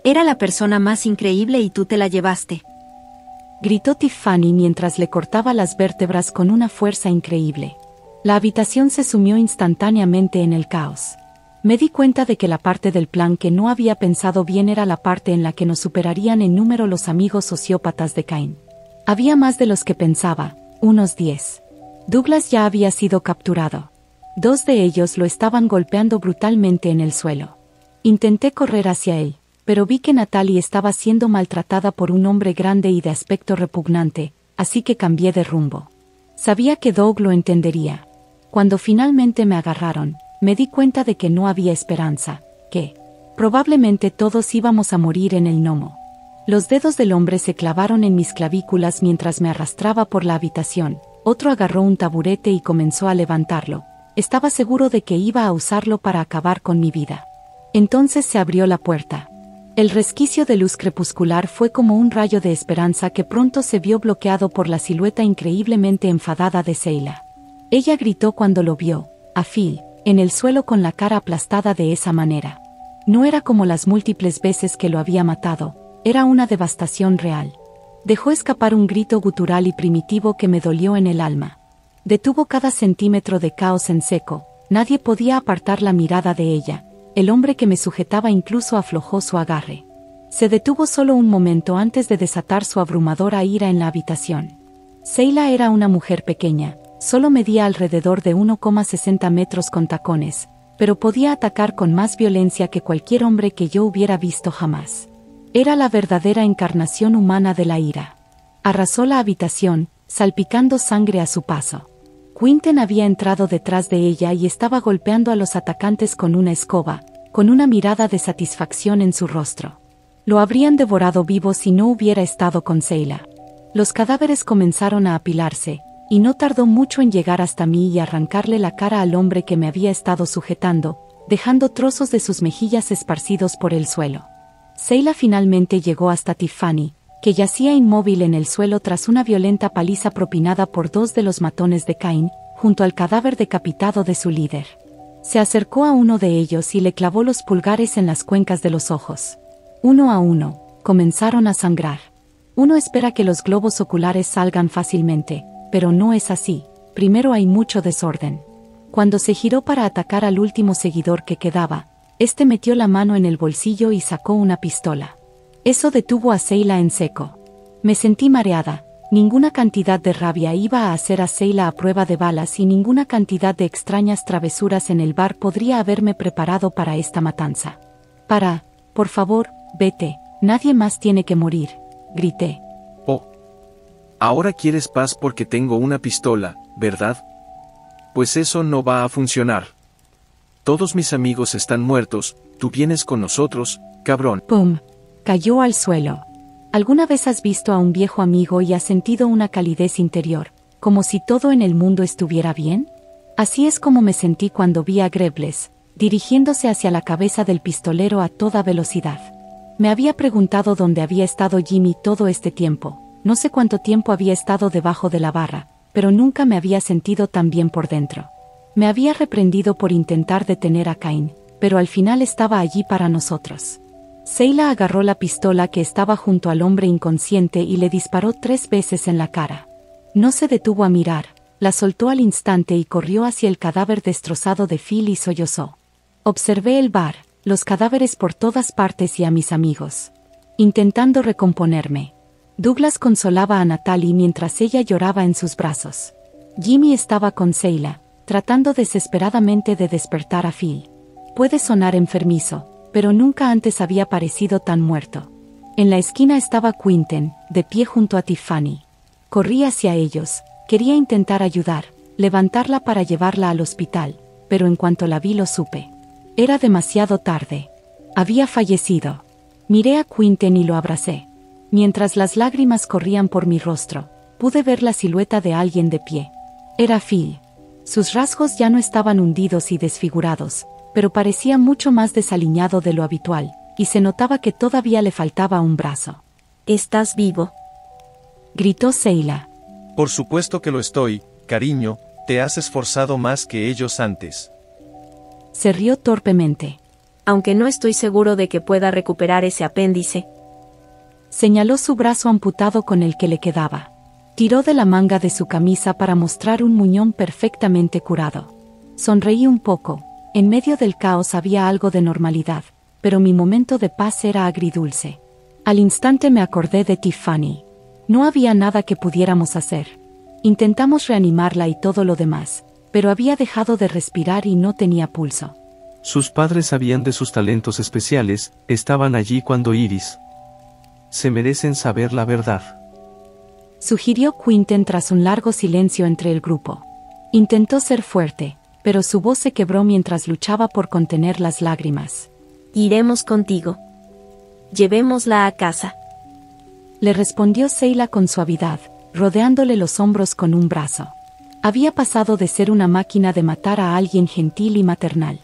Era la persona más increíble y tú te la llevaste. Gritó Tiffany mientras le cortaba las vértebras con una fuerza increíble. La habitación se sumió instantáneamente en el caos. Me di cuenta de que la parte del plan que no había pensado bien era la parte en la que nos superarían en número los amigos sociópatas de Cain. Había más de los que pensaba, unos 10. Douglas ya había sido capturado. 2 de ellos lo estaban golpeando brutalmente en el suelo. Intenté correr hacia él, pero vi que Natalie estaba siendo maltratada por un hombre grande y de aspecto repugnante, así que cambié de rumbo. Sabía que Doug lo entendería. Cuando finalmente me agarraron, me di cuenta de que no había esperanza, que probablemente todos íbamos a morir en el gnomo. Los dedos del hombre se clavaron en mis clavículas mientras me arrastraba por la habitación. Otro agarró un taburete y comenzó a levantarlo. Estaba seguro de que iba a usarlo para acabar con mi vida. Entonces se abrió la puerta. El resquicio de luz crepuscular fue como un rayo de esperanza que pronto se vio bloqueado por la silueta increíblemente enfadada de Seila. Ella gritó cuando lo vio, a Phil, en el suelo con la cara aplastada de esa manera. No era como las múltiples veces que lo había matado, era una devastación real. Dejó escapar un grito gutural y primitivo que me dolió en el alma. Detuvo cada centímetro de caos en seco, nadie podía apartar la mirada de ella, el hombre que me sujetaba incluso aflojó su agarre. Se detuvo solo un momento antes de desatar su abrumadora ira en la habitación. Seila era una mujer pequeña, solo medía alrededor de 1,60 metros con tacones, pero podía atacar con más violencia que cualquier hombre que yo hubiera visto jamás. Era la verdadera encarnación humana de la ira. Arrasó la habitación, salpicando sangre a su paso. Quinten había entrado detrás de ella y estaba golpeando a los atacantes con una escoba, con una mirada de satisfacción en su rostro. Lo habrían devorado vivo si no hubiera estado con Seila. Los cadáveres comenzaron a apilarse, y no tardó mucho en llegar hasta mí y arrancarle la cara al hombre que me había estado sujetando, dejando trozos de sus mejillas esparcidos por el suelo. Seila finalmente llegó hasta Tiffany, que yacía inmóvil en el suelo tras una violenta paliza propinada por 2 de los matones de Cain, junto al cadáver decapitado de su líder. Se acercó a uno de ellos y le clavó los pulgares en las cuencas de los ojos. Uno a uno, comenzaron a sangrar. Uno espera que los globos oculares salgan fácilmente, pero no es así, primero hay mucho desorden. Cuando se giró para atacar al último seguidor que quedaba, este metió la mano en el bolsillo y sacó una pistola. Eso detuvo a Seila en seco. Me sentí mareada, ninguna cantidad de rabia iba a hacer a Seila a prueba de balas y ninguna cantidad de extrañas travesuras en el bar podría haberme preparado para esta matanza. Por favor, vete, nadie más tiene que morir, grité. Oh. Ahora quieres paz porque tengo una pistola, ¿verdad? Pues eso no va a funcionar. Todos mis amigos están muertos, tú vienes con nosotros, cabrón. ¡Pum! Cayó al suelo. ¿Alguna vez has visto a un viejo amigo y has sentido una calidez interior, como si todo en el mundo estuviera bien? Así es como me sentí cuando vi a Grebles, dirigiéndose hacia la cabeza del pistolero a toda velocidad. Me había preguntado dónde había estado Jimmy todo este tiempo, no sé cuánto tiempo había estado debajo de la barra, pero nunca me había sentido tan bien por dentro. Me había reprendido por intentar detener a Cain, pero al final estaba allí para nosotros. Seila agarró la pistola que estaba junto al hombre inconsciente y le disparó 3 veces en la cara. No se detuvo a mirar, la soltó al instante y corrió hacia el cadáver destrozado de Phil y sollozó. Observé el bar, los cadáveres por todas partes y a mis amigos. Intentando recomponerme. Douglas consolaba a Natalie mientras ella lloraba en sus brazos. Jimmy estaba con Seila, tratando desesperadamente de despertar a Phil. Puede sonar enfermizo, pero nunca antes había parecido tan muerto. En la esquina estaba Quinten, de pie junto a Tiffany. Corrí hacia ellos, quería intentar ayudar, levantarla para llevarla al hospital, pero en cuanto la vi lo supe. Era demasiado tarde. Había fallecido. Miré a Quinten y lo abracé. Mientras las lágrimas corrían por mi rostro, pude ver la silueta de alguien de pie. Era Phil. Sus rasgos ya no estaban hundidos y desfigurados, pero parecía mucho más desaliñado de lo habitual, y se notaba que todavía le faltaba un brazo. ¿Estás vivo?, gritó Seila. Por supuesto que lo estoy, cariño, te has esforzado más que ellos antes. Se rió torpemente. Aunque no estoy seguro de que pueda recuperar ese apéndice. Señaló su brazo amputado con el que le quedaba. Tiró de la manga de su camisa para mostrar un muñón perfectamente curado. Sonreí un poco. En medio del caos había algo de normalidad, pero mi momento de paz era agridulce. Al instante me acordé de Tiffany. No había nada que pudiéramos hacer. Intentamos reanimarla y todo lo demás, pero había dejado de respirar y no tenía pulso. Sus padres sabían de sus talentos especiales, estaban allí cuando Iris. Se merecen saber la verdad, sugirió Quinten tras un largo silencio entre el grupo. Intentó ser fuerte, pero su voz se quebró mientras luchaba por contener las lágrimas. Iremos contigo. Llevémosla a casa. Le respondió Seila con suavidad, rodeándole los hombros con un brazo. Había pasado de ser una máquina de matar a alguien gentil y maternal.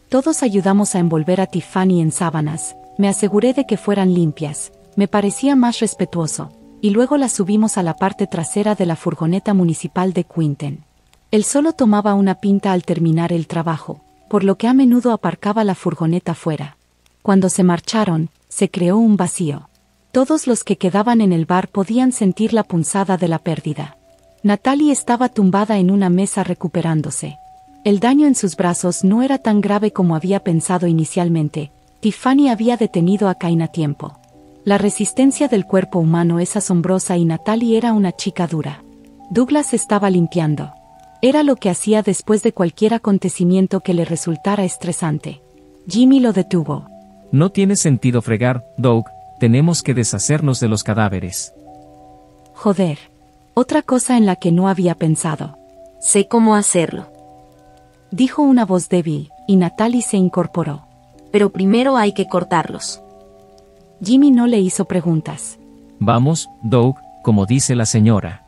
Todos ayudamos a envolver a Tiffany en sábanas, Me aseguré de que fueran limpias, me parecía más respetuoso, y luego las subimos a la parte trasera de la furgoneta municipal de Quinten. Él solo tomaba una pinta al terminar el trabajo, por lo que a menudo aparcaba la furgoneta fuera. Cuando se marcharon, se creó un vacío. Todos los que quedaban en el bar podían sentir la punzada de la pérdida. Natalie estaba tumbada en una mesa recuperándose. El daño en sus brazos no era tan grave como había pensado inicialmente. Tiffany había detenido a Cain a tiempo. La resistencia del cuerpo humano es asombrosa y Natalie era una chica dura. Douglas estaba limpiando. Era lo que hacía después de cualquier acontecimiento que le resultara estresante. Jimmy lo detuvo. No tiene sentido fregar, Doug, tenemos que deshacernos de los cadáveres. Joder. Otra cosa en la que no había pensado. Sé cómo hacerlo. Dijo una voz débil, y Natalie se incorporó. Pero primero hay que cortarlos. Jimmy no le hizo preguntas. Vamos, Doug, como dice la señora.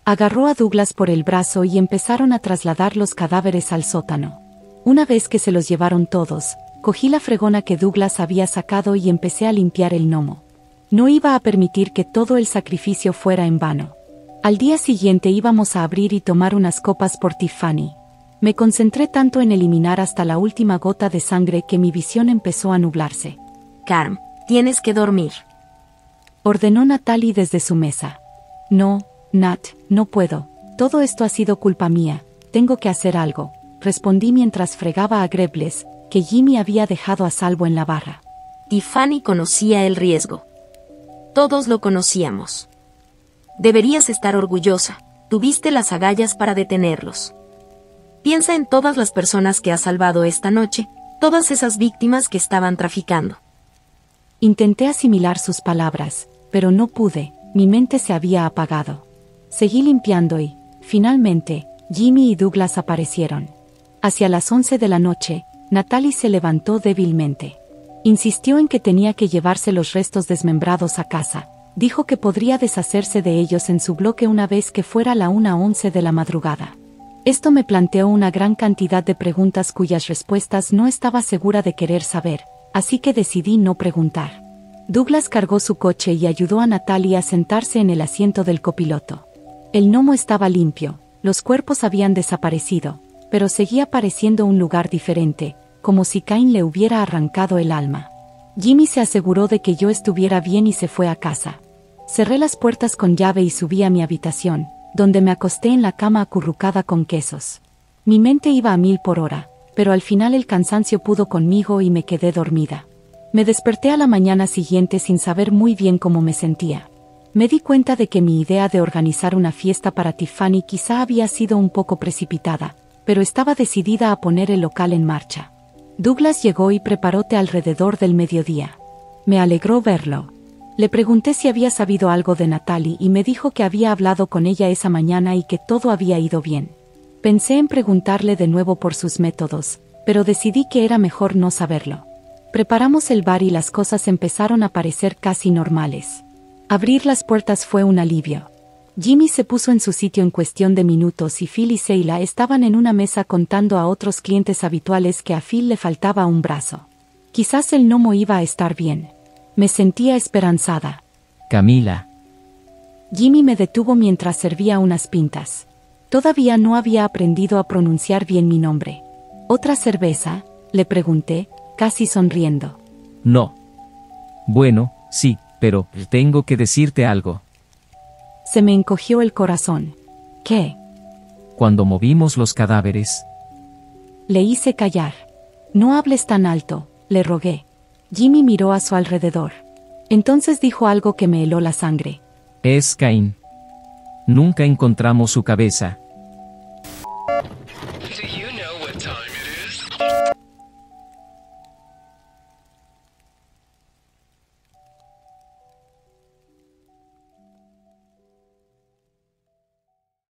Agarró a Douglas por el brazo y empezaron a trasladar los cadáveres al sótano. Una vez que se los llevaron todos, cogí la fregona que Douglas había sacado y empecé a limpiar el gnomo. No iba a permitir que todo el sacrificio fuera en vano. Al día siguiente íbamos a abrir y tomar unas copas por Tiffany. Me concentré tanto en eliminar hasta la última gota de sangre que mi visión empezó a nublarse. Carm, tienes que dormir. Ordenó Natalie desde su mesa. No, Nat, no puedo. Todo esto ha sido culpa mía. Tengo que hacer algo, respondí mientras fregaba a Grebles, que Jimmy había dejado a salvo en la barra. Tiffany conocía el riesgo. Todos lo conocíamos. Deberías estar orgullosa. Tuviste las agallas para detenerlos. Piensa en todas las personas que has salvado esta noche, todas esas víctimas que estaban traficando. Intenté asimilar sus palabras, pero no pude, mi mente se había apagado. Seguí limpiando y, finalmente, Jimmy y Douglas aparecieron. Hacia las 11 de la noche, Natalie se levantó débilmente. Insistió en que tenía que llevarse los restos desmembrados a casa. Dijo que podría deshacerse de ellos en su bloque una vez que fuera la 1:11 de la madrugada. Esto me planteó una gran cantidad de preguntas cuyas respuestas no estaba segura de querer saber, así que decidí no preguntar. Douglas cargó su coche y ayudó a Natalie a sentarse en el asiento del copiloto. El gnomo estaba limpio, los cuerpos habían desaparecido, pero seguía pareciendo un lugar diferente, como si Cain le hubiera arrancado el alma. Jimmy se aseguró de que yo estuviera bien y se fue a casa. Cerré las puertas con llave y subí a mi habitación, donde me acosté en la cama acurrucada con quesos. Mi mente iba a 1000 por hora, pero al final el cansancio pudo conmigo y me quedé dormida. Me desperté a la mañana siguiente sin saber muy bien cómo me sentía. Me di cuenta de que mi idea de organizar una fiesta para Tiffany quizá había sido un poco precipitada, pero estaba decidida a poner el local en marcha. Douglas llegó y preparó té alrededor del mediodía. Me alegró verlo. Le pregunté si había sabido algo de Natalie y me dijo que había hablado con ella esa mañana y que todo había ido bien. Pensé en preguntarle de nuevo por sus métodos, pero decidí que era mejor no saberlo. Preparamos el bar y las cosas empezaron a parecer casi normales. Abrir las puertas fue un alivio. Jimmy se puso en su sitio en cuestión de minutos y Phil y Seila estaban en una mesa contando a otros clientes habituales que a Phil le faltaba un brazo. Quizás el gnomo iba a estar bien. Me sentía esperanzada. Camila. Jimmy me detuvo mientras servía unas pintas. Todavía no había aprendido a pronunciar bien mi nombre. ¿Otra cerveza?, le pregunté, casi sonriendo. No. Bueno, sí, pero tengo que decirte algo. Se me encogió el corazón. ¿Qué? Cuando movimos los cadáveres. Le hice callar. No hables tan alto, le rogué. Jimmy miró a su alrededor. Entonces dijo algo que me heló la sangre. Es Cain. Nunca encontramos su cabeza,